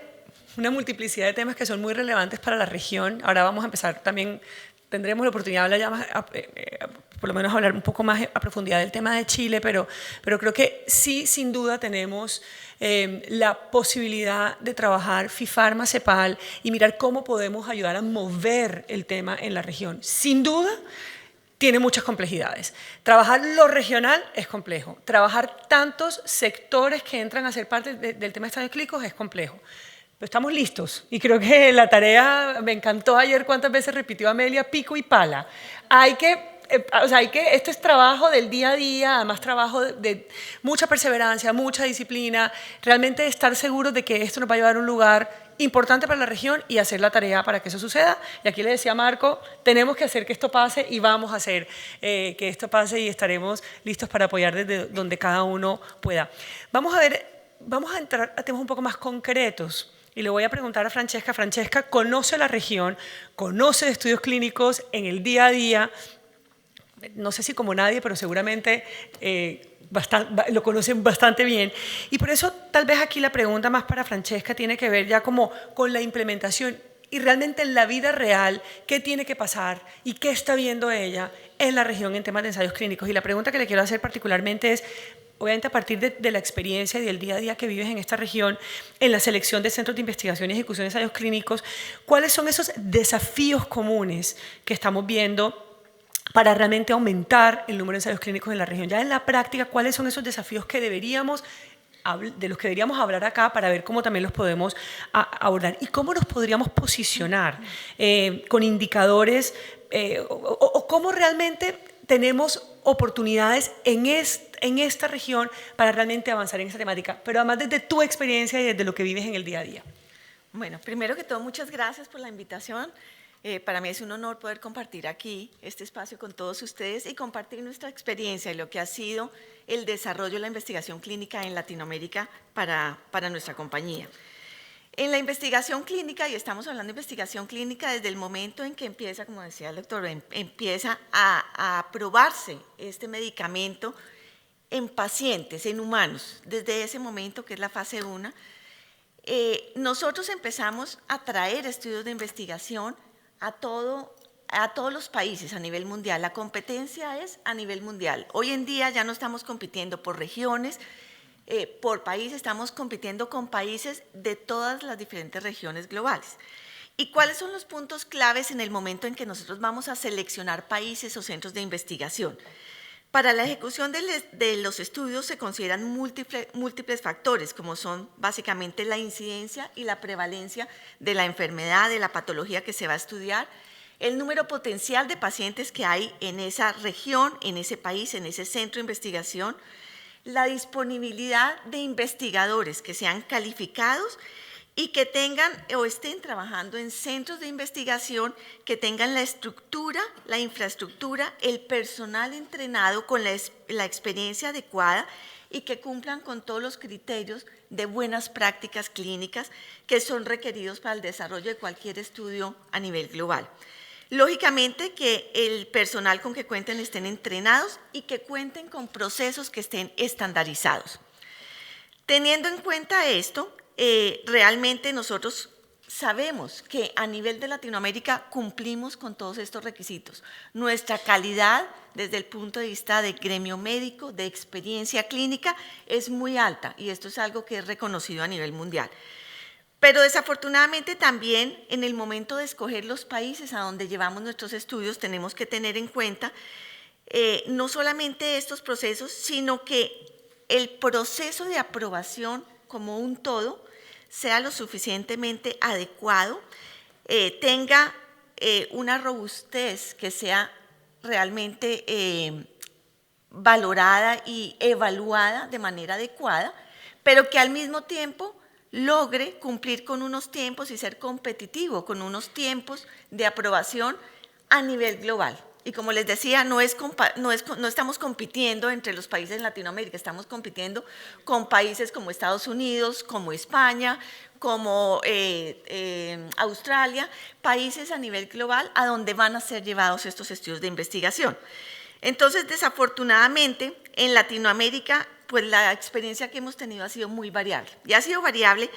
una multiplicidad de temas que son muy relevantes para la región. Ahora vamos a empezar también, tendremos la oportunidad de hablar por lo menos hablar un poco más a profundidad del tema de Chile, pero creo que sí, sin duda, tenemos la posibilidad de trabajar FIFARMA, CEPAL y mirar cómo podemos ayudar a mover el tema en la región. Sin duda, tiene muchas complejidades. Trabajar lo regional es complejo. Trabajar tantos sectores que entran a ser parte del tema de ensayos clínicos es complejo. Pero estamos listos y creo que la tarea, me encantó ayer cuántas veces repitió Amelia, pico y pala. Esto es trabajo del día a día, además trabajo de mucha perseverancia, mucha disciplina, realmente estar seguros de que esto nos va a llevar a un lugar importante para la región y hacer la tarea para que eso suceda. Y aquí le decía a Marco, tenemos que hacer que esto pase y vamos a hacer que esto pase y estaremos listos para apoyar desde donde cada uno pueda. Vamos a entrar a temas un poco más concretos. Y le voy a preguntar a Francesca. Francesca conoce la región, conoce estudios clínicos en el día a día, no sé si como nadie, pero seguramente lo conocen bastante bien. Y por eso tal vez aquí la pregunta más para Francesca tiene que ver ya como con la implementación y realmente en la vida real, qué tiene que pasar y qué está viendo ella en la región en temas de ensayos clínicos. Y la pregunta que le quiero hacer particularmente es, obviamente a partir de la experiencia y del día a día que vives en esta región, en la selección de centros de investigación y ejecución de ensayos clínicos, ¿cuáles son esos desafíos comunes que estamos viendo para realmente aumentar el número de ensayos clínicos en la región? Ya en la práctica, ¿cuáles son esos desafíos de los que deberíamos hablar acá para ver cómo también los podemos abordar? ¿Y cómo nos podríamos posicionar con indicadores o cómo realmente tenemos oportunidades en esta región para realmente avanzar en esta temática? Pero además desde tu experiencia y desde lo que vives en el día a día. Bueno, primero que todo, muchas gracias por la invitación. Para mí es un honor poder compartir aquí este espacio con todos ustedes y compartir nuestra experiencia y lo que ha sido el desarrollo de la investigación clínica en Latinoamérica para nuestra compañía. En la investigación clínica, y estamos hablando de investigación clínica desde el momento en que empieza, como decía el doctor, empieza a probarse este medicamento en pacientes, en humanos, desde ese momento que es la fase 1, nosotros empezamos a traer estudios de investigación a a todos los países a nivel mundial. La competencia es a nivel mundial. Hoy en día ya no estamos compitiendo por regiones, por países, estamos compitiendo con países de todas las diferentes regiones globales. ¿Y cuáles son los puntos claves en el momento en que nosotros vamos a seleccionar países o centros de investigación? Para la ejecución de los estudios se consideran múltiples factores, como son básicamente la incidencia y la prevalencia de la enfermedad, de la patología que se va a estudiar, el número potencial de pacientes que hay en esa región, en ese país, en ese centro de investigación, la disponibilidad de investigadores que sean calificados y que tengan o estén trabajando en centros de investigación que tengan la estructura, la infraestructura, el personal entrenado con la experiencia adecuada y que cumplan con todos los criterios de buenas prácticas clínicas que son requeridos para el desarrollo de cualquier estudio a nivel global. Lógicamente que el personal con que cuenten estén entrenados y que cuenten con procesos que estén estandarizados. Teniendo en cuenta esto, realmente nosotros sabemos que a nivel de Latinoamérica cumplimos con todos estos requisitos. Nuestra calidad desde el punto de vista de gremio médico, de experiencia clínica, es muy alta y esto es algo que es reconocido a nivel mundial. Pero desafortunadamente también en el momento de escoger los países a donde llevamos nuestros estudios tenemos que tener en cuenta no solamente estos procesos, sino que el proceso de aprobación como un todo sea lo suficientemente adecuado, tenga una robustez que sea realmente valorada y evaluada de manera adecuada, pero que al mismo tiempo logre cumplir con unos tiempos y ser competitivo con unos tiempos de aprobación a nivel global. Y como les decía, no estamos compitiendo entre los países de Latinoamérica, estamos compitiendo con países como Estados Unidos, como España, como Australia, países a nivel global a donde van a ser llevados estos estudios de investigación. Entonces, desafortunadamente, en Latinoamérica, pues la experiencia que hemos tenido ha sido muy variable. Y ha sido variable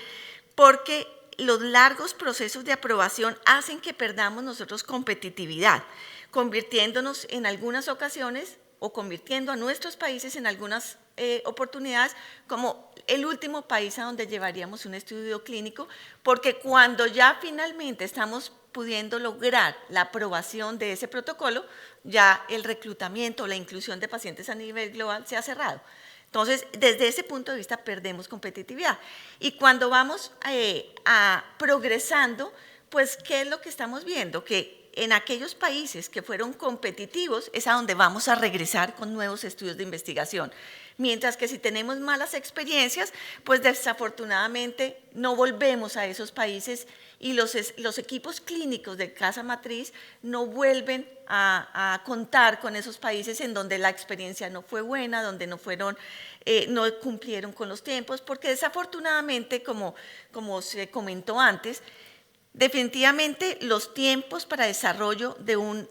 porque los largos procesos de aprobación hacen que perdamos nosotros competitividad, convirtiéndonos en algunas ocasiones o convirtiendo a nuestros países en algunas oportunidades como el último país a donde llevaríamos un estudio clínico, porque cuando ya finalmente estamos pudiendo lograr la aprobación de ese protocolo, ya el reclutamiento, la inclusión de pacientes a nivel global se ha cerrado. Entonces, desde ese punto de vista perdemos competitividad. Y cuando vamos progresando, pues, ¿qué es lo que estamos viendo? Que en aquellos países que fueron competitivos es a donde vamos a regresar con nuevos estudios de investigación. Mientras que si tenemos malas experiencias, pues desafortunadamente no volvemos a esos países y los equipos clínicos de casa matriz no vuelven a contar con esos países en donde la experiencia no fue buena, donde no cumplieron con los tiempos, porque desafortunadamente, como se comentó antes, definitivamente los tiempos para desarrollo de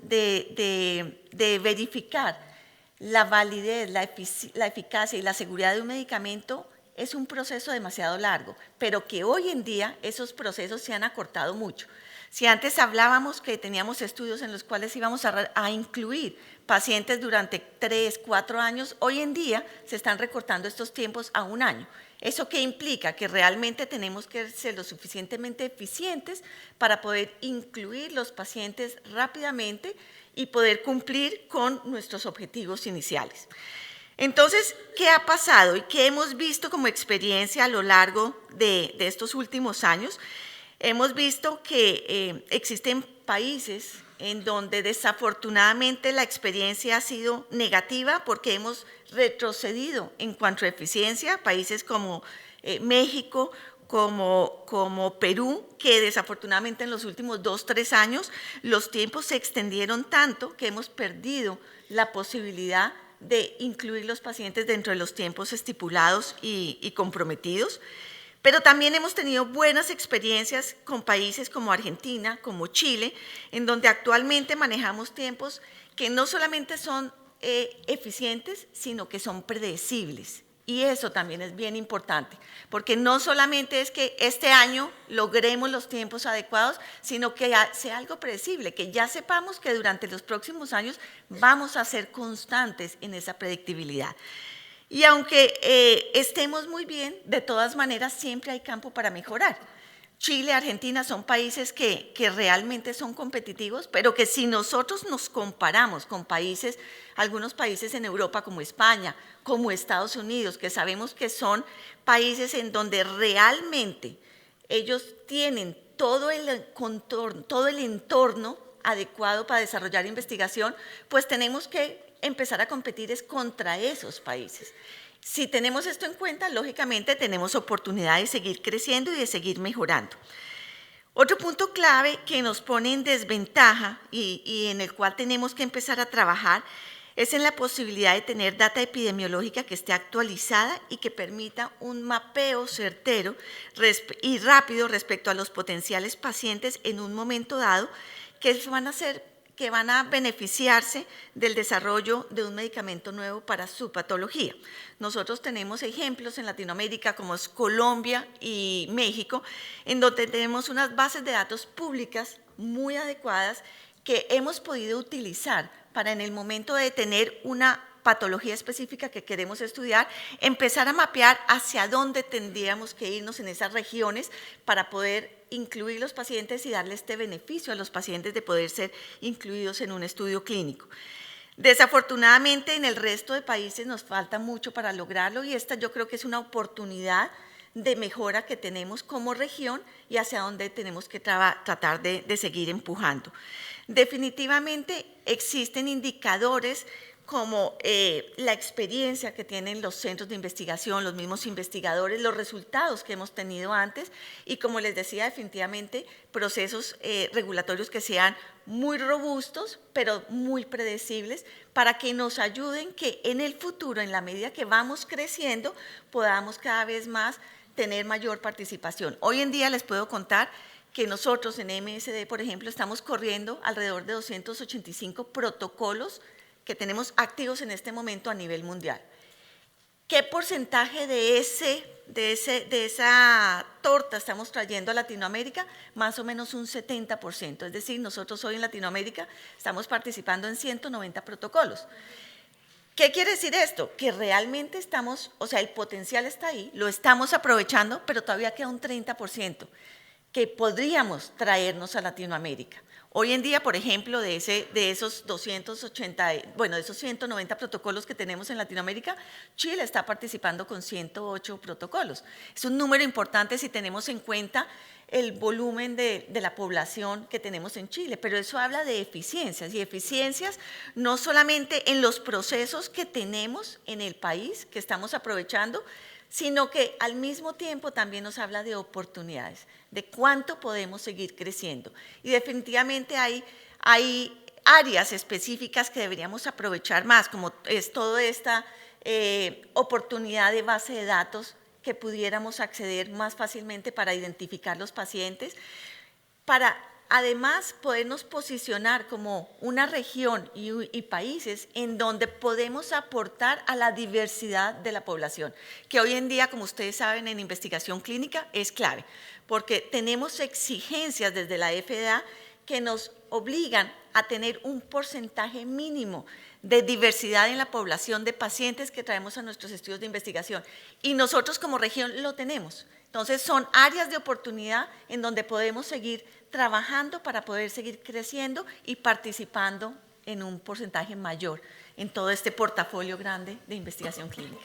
verificar la validez, la eficacia y la seguridad de un medicamento es un proceso demasiado largo, pero que hoy en día esos procesos se han acortado mucho. Si antes hablábamos que teníamos estudios en los cuales íbamos a incluir pacientes durante 3, 4 años, hoy en día se están recortando estos tiempos a 1 año. ¿Eso qué implica? Que realmente tenemos que ser lo suficientemente eficientes para poder incluir los pacientes rápidamente y poder cumplir con nuestros objetivos iniciales. Entonces, ¿qué ha pasado y qué hemos visto como experiencia a lo largo de estos últimos años? Hemos visto que existen países en donde desafortunadamente la experiencia ha sido negativa porque hemos retrocedido en cuanto a eficiencia, países como México, como Perú, que desafortunadamente en los últimos 2, 3 años los tiempos se extendieron tanto que hemos perdido la posibilidad de incluir los pacientes dentro de los tiempos estipulados y comprometidos. Pero también hemos tenido buenas experiencias con países como Argentina, como Chile, en donde actualmente manejamos tiempos que no solamente son eficientes, sino que son predecibles. Y eso también es bien importante, porque no solamente es que este año logremos los tiempos adecuados, sino que sea algo predecible, que ya sepamos que durante los próximos años vamos a ser constantes en esa predictibilidad. Y aunque estemos muy bien, de todas maneras siempre hay campo para mejorar. Chile, Argentina son países que realmente son competitivos, pero que si nosotros nos comparamos con países, algunos países en Europa como España, como Estados Unidos, que sabemos que son países en donde realmente ellos tienen todo el contorno, todo el entorno adecuado para desarrollar investigación, pues tenemos que empezar a competir es contra esos países. Si tenemos esto en cuenta, lógicamente tenemos oportunidad de seguir creciendo y de seguir mejorando. Otro punto clave que nos pone en desventaja y en el cual tenemos que empezar a trabajar es en la posibilidad de tener data epidemiológica que esté actualizada y que permita un mapeo certero y rápido respecto a los potenciales pacientes en un momento dado que van a beneficiarse del desarrollo de un medicamento nuevo para su patología. Nosotros tenemos ejemplos en Latinoamérica como es Colombia y México, en donde tenemos unas bases de datos públicas muy adecuadas que hemos podido utilizar para en el momento de tener una patología específica que queremos estudiar, empezar a mapear hacia dónde tendríamos que irnos en esas regiones para poder incluir los pacientes y darle este beneficio a los pacientes de poder ser incluidos en un estudio clínico. Desafortunadamente, en el resto de países nos falta mucho para lograrlo y esta yo creo que es una oportunidad de mejora que tenemos como región y hacia dónde tenemos que tratar de seguir empujando. Definitivamente existen indicadores como la experiencia que tienen los centros de investigación, los mismos investigadores, los resultados que hemos tenido antes y, como les decía, definitivamente procesos regulatorios que sean muy robustos, pero muy predecibles, para que nos ayuden que en el futuro, en la medida que vamos creciendo, podamos cada vez más tener mayor participación. Hoy en día les puedo contar que nosotros en MSD, por ejemplo, estamos corriendo alrededor de 285 protocolos que tenemos activos en este momento a nivel mundial. ¿Qué porcentaje de esa torta estamos trayendo a Latinoamérica? Más o menos un 70%. Es decir, nosotros hoy en Latinoamérica estamos participando en 190 protocolos. ¿Qué quiere decir esto? Que realmente estamos, o sea, el potencial está ahí, lo estamos aprovechando, pero todavía queda un 30% que podríamos traernos a Latinoamérica. Hoy en día, por ejemplo, de esos 190 protocolos que tenemos en Latinoamérica, Chile está participando con 108 protocolos. Es un número importante si tenemos en cuenta el volumen de la población que tenemos en Chile, pero eso habla de eficiencias, y eficiencias no solamente en los procesos que tenemos en el país, que estamos aprovechando, sino que al mismo tiempo también nos habla de oportunidades, de cuánto podemos seguir creciendo. Y definitivamente hay áreas específicas que deberíamos aprovechar más, como es toda esta oportunidad de base de datos que pudiéramos acceder más fácilmente para identificar los pacientes, para además podernos posicionar como una región y países en donde podemos aportar a la diversidad de la población, que hoy en día, como ustedes saben, en investigación clínica es clave, porque tenemos exigencias desde la FDA que nos obligan a tener un porcentaje mínimo de diversidad en la población de pacientes que traemos a nuestros estudios de investigación. Y nosotros como región lo tenemos. Entonces son áreas de oportunidad en donde podemos seguir trabajando para poder seguir creciendo y participando en un porcentaje mayor en todo este portafolio grande de investigación clínica.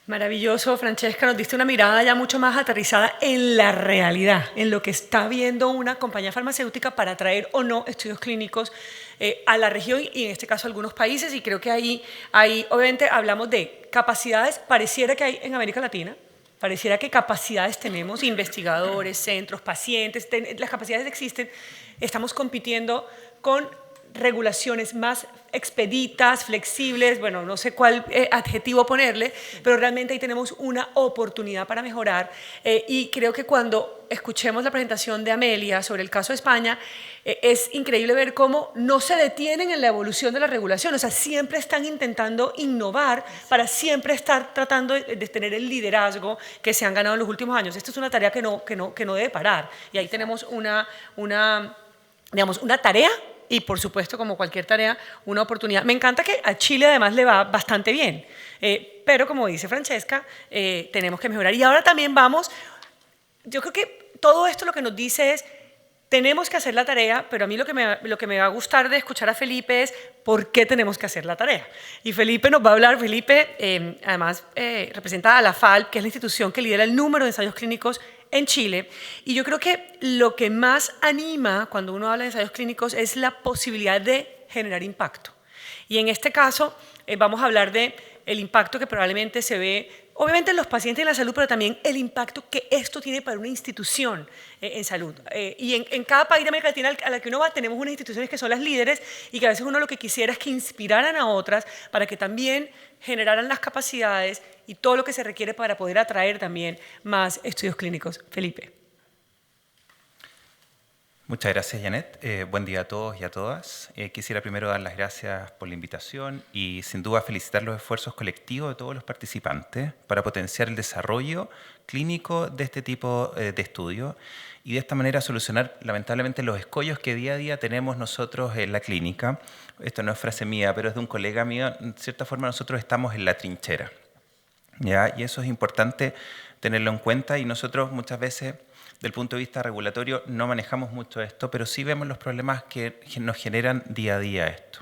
Maravilloso, Francesca, nos diste una mirada ya mucho más aterrizada en la realidad, en lo que está viendo una compañía farmacéutica para traer o no estudios clínicos a la región y en este caso a algunos países, y creo que ahí obviamente hablamos de capacidades, pareciera que hay en América Latina, pareciera que capacidades tenemos, investigadores, centros, pacientes, las capacidades existen, estamos compitiendo con regulaciones más expeditas, flexibles, bueno, no sé cuál adjetivo ponerle, pero realmente ahí tenemos una oportunidad para mejorar y creo que cuando escuchemos la presentación de Amelia sobre el caso de España, es increíble ver cómo no se detienen en la evolución de la regulación, o sea, siempre están intentando innovar para siempre estar tratando de tener el liderazgo que se han ganado en los últimos años. Esto es una tarea que no debe parar y ahí tenemos una tarea y, por supuesto, como cualquier tarea, una oportunidad. Me encanta que a Chile además le va bastante bien, pero como dice Francesca, tenemos que mejorar. Y ahora también yo creo que todo esto lo que nos dice es, tenemos que hacer la tarea, pero a mí lo que me va a gustar de escuchar a Felipe es por qué tenemos que hacer la tarea. Y Felipe nos va a hablar, además representa a la FALP, que es la institución que lidera el número de ensayos clínicos en Chile, y yo creo que lo que más anima cuando uno habla de ensayos clínicos es la posibilidad de generar impacto. Y en este caso vamos a hablar del impacto que probablemente se ve, obviamente en los pacientes y en la salud, pero también el impacto que esto tiene para una institución en salud. Y en cada país de América Latina a la que uno va tenemos unas instituciones que son las líderes y que a veces uno lo que quisiera es que inspiraran a otras para que también generaran las capacidades y todo lo que se requiere para poder atraer también más estudios clínicos. Felipe. Muchas gracias, Janet. Buen día a todos y a todas. Quisiera primero dar las gracias por la invitación y sin duda felicitar los esfuerzos colectivos de todos los participantes para potenciar el desarrollo clínico de este tipo de estudios y de esta manera solucionar lamentablemente los escollos que día a día tenemos nosotros en la clínica. Esto no es frase mía, pero es de un colega mío. En cierta forma nosotros estamos en la trinchera, ¿ya? Y eso es importante tenerlo en cuenta y nosotros muchas veces del punto de vista regulatorio no manejamos mucho esto, pero sí vemos los problemas que nos generan día a día esto.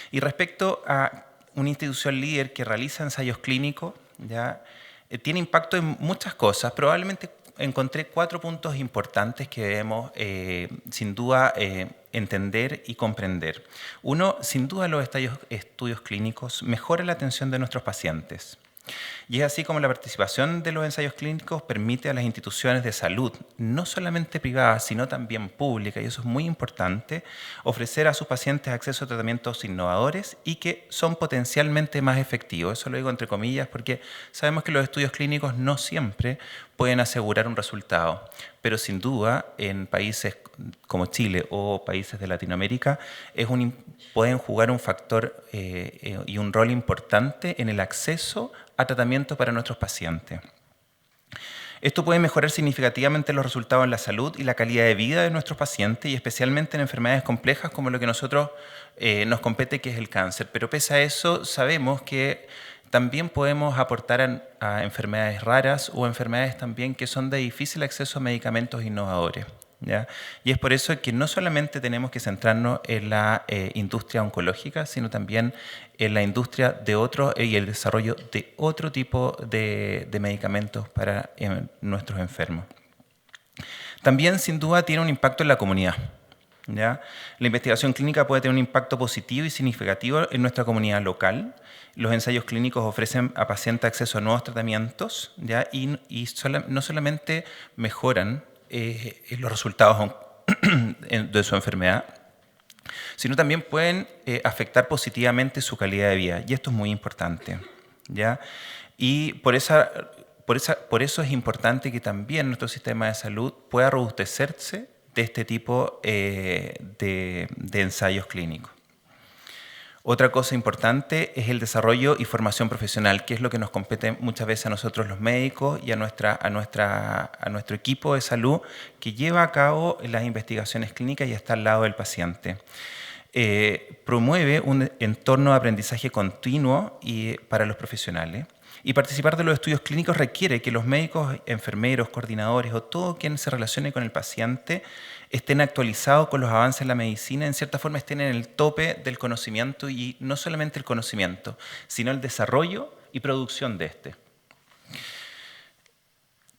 Y respecto a una institución líder que realiza ensayos clínicos, ¿ya? Tiene impacto en muchas cosas. Probablemente encontré 4 puntos importantes que debemos sin duda entender y comprender. Uno, sin duda los estudios clínicos mejoran la atención de nuestros pacientes. Y es así como la participación de los ensayos clínicos permite a las instituciones de salud, no solamente privadas, sino también públicas, y eso es muy importante, ofrecer a sus pacientes acceso a tratamientos innovadores y que son potencialmente más efectivos. Eso lo digo entre comillas porque sabemos que los estudios clínicos no siempre pueden asegurar un resultado, pero sin duda en países como Chile o países de Latinoamérica pueden jugar un factor y un rol importante en el acceso a tratamiento para nuestros pacientes. Esto puede mejorar significativamente los resultados en la salud y la calidad de vida de nuestros pacientes y especialmente en enfermedades complejas como lo que nosotros nos compete, que es el cáncer. Pero pese a eso, sabemos que también podemos aportar a enfermedades raras o enfermedades también que son de difícil acceso a medicamentos innovadores, ¿ya? Y es por eso que no solamente tenemos que centrarnos en la industria oncológica, sino también en la industria de y el desarrollo de otro tipo de medicamentos para nuestros enfermos. También, sin duda, tiene un impacto en la comunidad, ¿ya? La investigación clínica puede tener un impacto positivo y significativo en nuestra comunidad local. Los ensayos clínicos ofrecen a pacientes acceso a nuevos tratamientos, ¿ya? Y no solamente mejoran los resultados de su enfermedad, sino también pueden afectar positivamente su calidad de vida. Y esto es muy importante, ¿ya? Y por eso es importante que también nuestro sistema de salud pueda robustecerse de este tipo de ensayos clínicos. Otra cosa importante es el desarrollo y formación profesional, que es lo que nos compete muchas veces a nosotros los médicos y a nuestro equipo de salud que lleva a cabo las investigaciones clínicas y está al lado del paciente. Promueve un entorno de aprendizaje continuo para los profesionales. Y participar de los estudios clínicos requiere que los médicos, enfermeros, coordinadores o todo quien se relacione con el paciente estén actualizados con los avances en la medicina, en cierta forma estén en el tope del conocimiento y no solamente el conocimiento, sino el desarrollo y producción de este.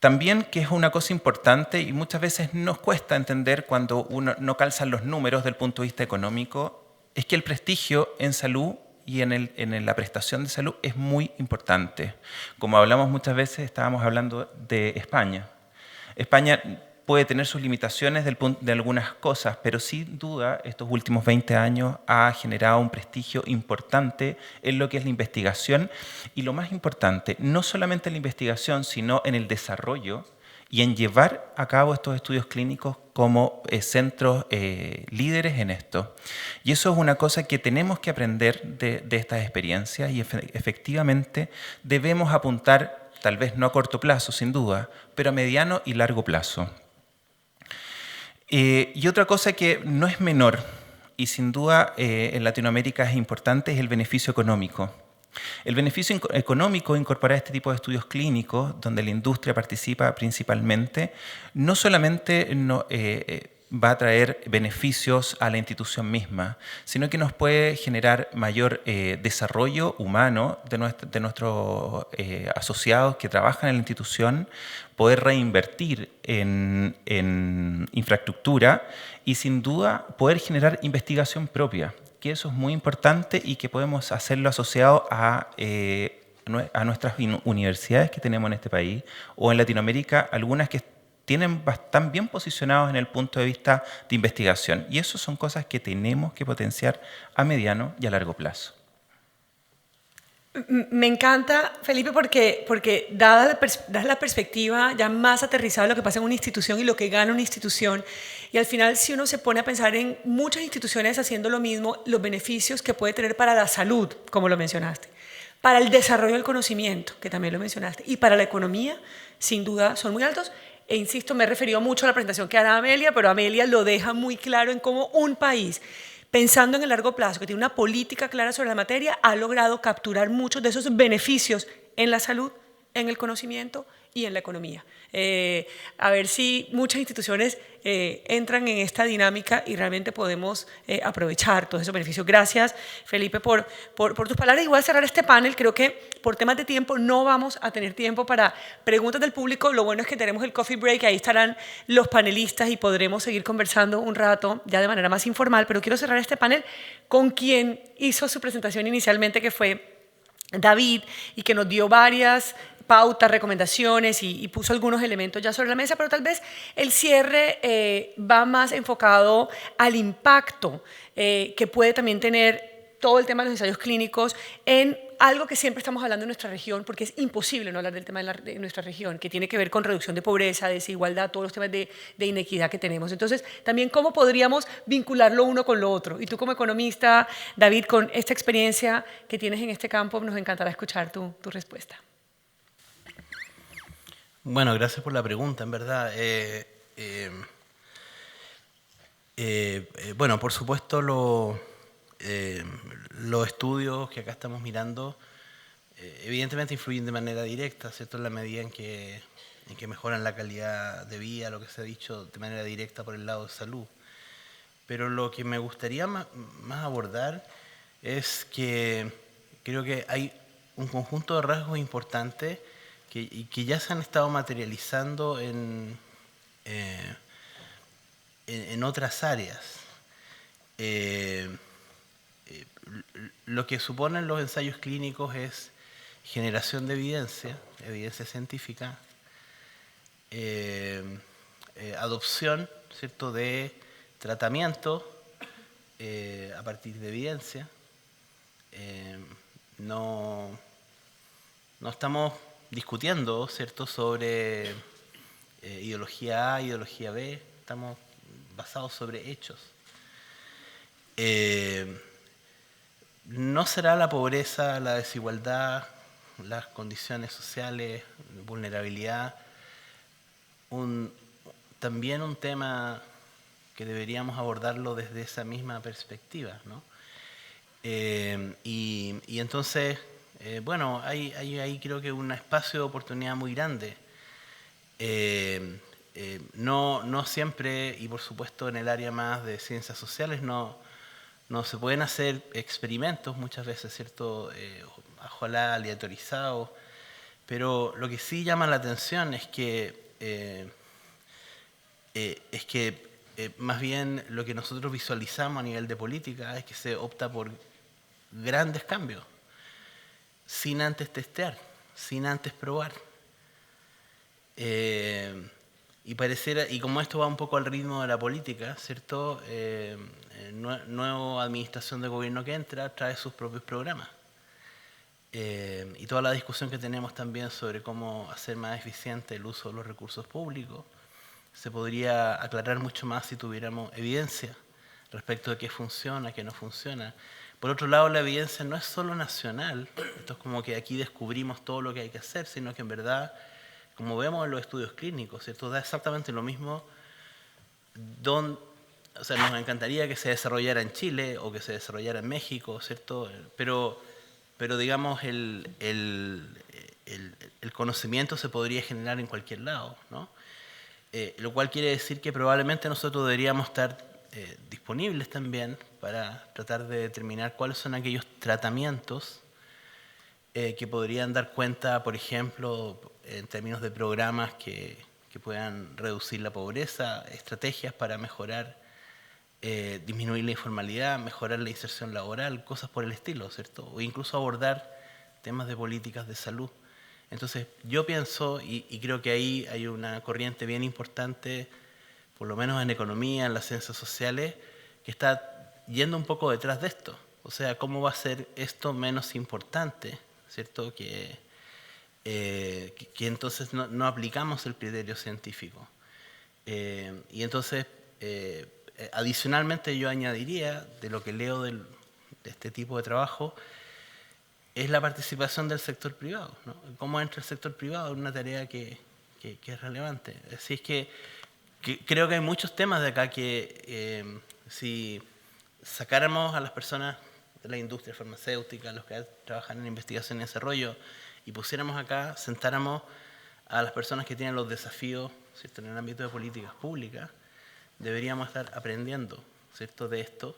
También, que es una cosa importante y muchas veces nos cuesta entender cuando uno no calzan los números del punto de vista económico, es que el prestigio en salud y en la prestación de salud es muy importante. Como hablamos muchas veces, estábamos hablando de España. España puede tener sus limitaciones de algunas cosas, pero sin duda estos últimos 20 años ha generado un prestigio importante en lo que es la investigación y lo más importante, no solamente en la investigación, sino en el desarrollo y en llevar a cabo estos estudios clínicos como centros líderes en esto. Y eso es una cosa que tenemos que aprender de estas experiencias y efectivamente debemos apuntar, tal vez no a corto plazo, sin duda, pero a mediano y largo plazo. Y otra cosa que no es menor y sin duda en Latinoamérica es importante es el beneficio económico. El beneficio económico de incorporar este tipo de estudios clínicos, donde la industria participa principalmente, no solamente va a traer beneficios a la institución misma, sino que nos puede generar mayor desarrollo humano de nuestros asociados que trabajan en la institución, poder reinvertir en infraestructura y sin duda poder generar investigación propia, que eso es muy importante y que podemos hacerlo asociado a nuestras universidades que tenemos en este país o en Latinoamérica, algunas que están bien posicionados en el punto de vista de investigación. Y eso son cosas que tenemos que potenciar a mediano y a largo plazo. Me encanta, Felipe, porque dada la perspectiva ya más aterrizada de lo que pasa en una institución y lo que gana una institución, y al final si uno se pone a pensar en muchas instituciones haciendo lo mismo, los beneficios que puede tener para la salud, como lo mencionaste, para el desarrollo del conocimiento, que también lo mencionaste, y para la economía, sin duda son muy altos. E insisto, me he referido mucho a la presentación que hará Amelia, pero Amelia lo deja muy claro en cómo un país, pensando en el largo plazo, que tiene una política clara sobre la materia, ha logrado capturar muchos de esos beneficios en la salud, en el conocimiento y en la economía. A ver si muchas instituciones entran en esta dinámica y realmente podemos aprovechar todos esos beneficios. Gracias, Felipe, por tus palabras. Y voy a cerrar este panel. Creo que por temas de tiempo no vamos a tener tiempo para preguntas del público. Lo bueno es que tenemos el coffee break, ahí estarán los panelistas y podremos seguir conversando un rato ya de manera más informal. Pero quiero cerrar este panel con quien hizo su presentación inicialmente, que fue David, y que nos dio varias pautas, recomendaciones y puso algunos elementos ya sobre la mesa, pero tal vez el cierre va más enfocado al impacto que puede también tener todo el tema de los ensayos clínicos en algo que siempre estamos hablando en nuestra región, porque es imposible no hablar del tema de nuestra región, que tiene que ver con reducción de pobreza, desigualdad, todos los temas de inequidad que tenemos. Entonces, también cómo podríamos vincularlo uno con lo otro. Y tú como economista, David, con esta experiencia que tienes en este campo, nos encantará escuchar tu respuesta. Bueno, gracias por la pregunta, en verdad. Bueno, por supuesto, los estudios que acá estamos mirando evidentemente influyen de manera directa, ¿cierto? En la medida en que mejoran la calidad de vida, lo que se ha dicho de manera directa por el lado de salud. Pero lo que me gustaría más abordar es que creo que hay un conjunto de rasgos importantes que ya se han estado materializando en otras áreas. Lo que suponen los ensayos clínicos es generación de evidencia científica, adopción, ¿cierto?, de tratamiento a partir de evidencia. No estamos discutiendo, ¿cierto?, sobre ideología A, ideología B, estamos basados sobre hechos. No será la pobreza, la desigualdad, las condiciones sociales, vulnerabilidad, también un tema que deberíamos abordarlo desde esa misma perspectiva, ¿no? Y entonces, bueno, hay creo que un espacio de oportunidad muy grande. No siempre, y por supuesto en el área más de ciencias sociales, no se pueden hacer experimentos muchas veces, ¿cierto?, ojalá aleatorizados, pero lo que sí llama la atención es que más bien lo que nosotros visualizamos a nivel de política es que se opta por grandes cambios, sin antes testear, sin antes probar. y como esto va un poco al ritmo de la política, ¿cierto? Nueva administración de gobierno que entra trae sus propios programas. Y toda la discusión que tenemos también sobre cómo hacer más eficiente el uso de los recursos públicos se podría aclarar mucho más si tuviéramos evidencia respecto de qué funciona, qué no funciona. Por otro lado, la evidencia no es solo nacional, esto es como que aquí descubrimos todo lo que hay que hacer, sino que en verdad, como vemos en los estudios clínicos, ¿cierto? Da exactamente lo mismo. O sea, nos encantaría que se desarrollara en Chile o que se desarrollara en México, ¿cierto? Pero digamos, el conocimiento se podría generar en cualquier lado, ¿no? Lo cual quiere decir que probablemente nosotros deberíamos estar disponibles también para tratar de determinar cuáles son aquellos tratamientos que podrían dar cuenta, por ejemplo, en términos de programas que puedan reducir la pobreza, estrategias para mejorar, disminuir la informalidad, mejorar la inserción laboral, cosas por el estilo, ¿cierto? O incluso abordar temas de políticas de salud. Entonces, yo pienso, y creo que ahí hay una corriente bien importante, por lo menos en economía, en las ciencias sociales, que está yendo un poco detrás de esto. O sea, ¿cómo va a ser esto menos importante? ¿Cierto? Que entonces no aplicamos el criterio científico. Y entonces, adicionalmente yo añadiría, de lo que leo de este tipo de trabajo, es la participación del sector privado, ¿no? ¿Cómo entra el sector privado? Es una tarea que es relevante. Así es que creo que hay muchos temas de acá que si sacáramos a las personas de la industria farmacéutica, los que trabajan en investigación y desarrollo, y pusiéramos acá, sentáramos a las personas que tienen los desafíos, ¿cierto?, en el ámbito de políticas públicas, deberíamos estar aprendiendo, ¿cierto?, de esto,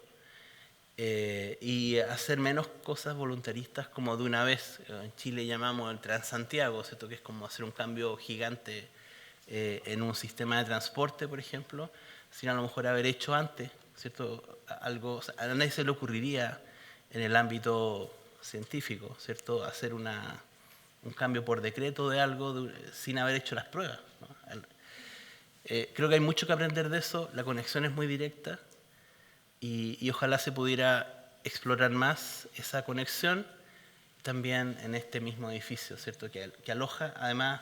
y hacer menos cosas voluntaristas como de una vez. En Chile llamamos el Transantiago, ¿cierto?, que es como hacer un cambio gigante en un sistema de transporte, por ejemplo, sin a lo mejor haber hecho antes, ¿cierto?, algo. O sea, a nadie se le ocurriría en el ámbito científico, ¿cierto?, hacer un cambio por decreto de algo sin haber hecho las pruebas, ¿no? Creo que hay mucho que aprender de eso, la conexión es muy directa y ojalá se pudiera explorar más esa conexión también en este mismo edificio, ¿cierto?, que aloja además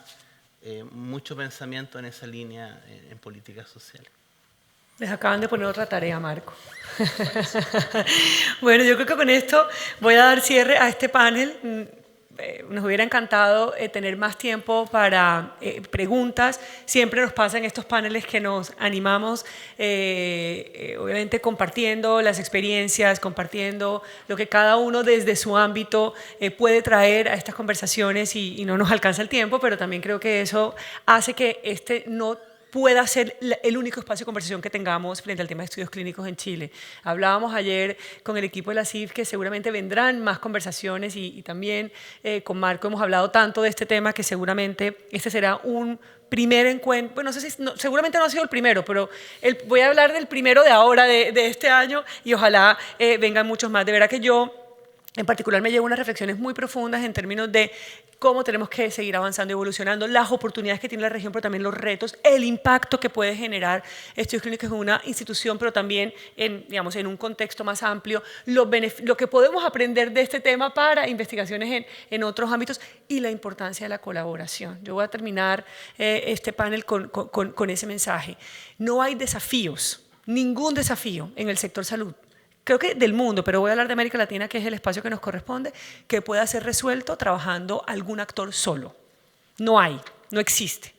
mucho pensamiento en esa línea en políticas sociales. Les acaban de poner otra tarea, Marco. Bueno, yo creo que con esto voy a dar cierre a este panel. Nos hubiera encantado tener más tiempo para preguntas. Siempre nos pasa en estos paneles que nos animamos, obviamente compartiendo las experiencias, compartiendo lo que cada uno desde su ámbito puede traer a estas conversaciones y no nos alcanza el tiempo, pero también creo que eso hace que este no pueda ser el único espacio de conversación que tengamos frente al tema de estudios clínicos en Chile. Hablábamos ayer con el equipo de la CIF que seguramente vendrán más conversaciones y también con Marco hemos hablado tanto de este tema que seguramente este será un primer encuentro. Bueno, no sé si, seguramente no ha sido el primero, pero voy a hablar del primero de ahora, de este año, y ojalá vengan muchos más. De verdad que yo en particular me llevo unas reflexiones muy profundas en términos de cómo tenemos que seguir avanzando y evolucionando, las oportunidades que tiene la región, pero también los retos, el impacto que puede generar estudios clínicos en una institución, pero también digamos, en un contexto más amplio, lo que podemos aprender de este tema para investigaciones en otros ámbitos y la importancia de la colaboración. Yo voy a terminar este panel con ese mensaje. No hay desafíos, ningún desafío en el sector salud, creo que del mundo, pero voy a hablar de América Latina, que es el espacio que nos corresponde, que pueda ser resuelto trabajando algún actor solo. No hay, no existe.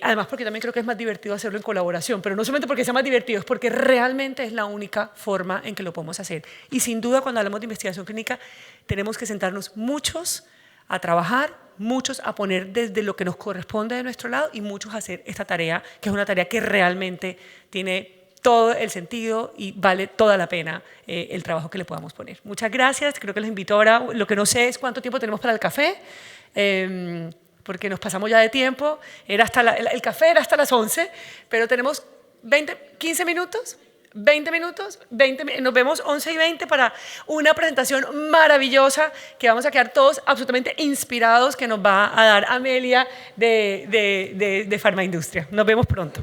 Además, porque también creo que es más divertido hacerlo en colaboración, pero no solamente porque sea más divertido, es porque realmente es la única forma en que lo podemos hacer. Y sin duda, cuando hablamos de investigación clínica, tenemos que sentarnos muchos a trabajar, muchos a poner desde lo que nos corresponde de nuestro lado y muchos a hacer esta tarea, que es una tarea que realmente tiene todo el sentido y vale toda la pena el trabajo que le podamos poner. Muchas gracias, creo que les invito ahora, lo que no sé es cuánto tiempo tenemos para el café, porque nos pasamos ya de tiempo, el café era hasta las 11, pero tenemos 15 minutos. 20 minutos, nos vemos 11:20 para una presentación maravillosa que vamos a quedar todos absolutamente inspirados, que nos va a dar Amelia de Farmaindustria. Nos vemos pronto.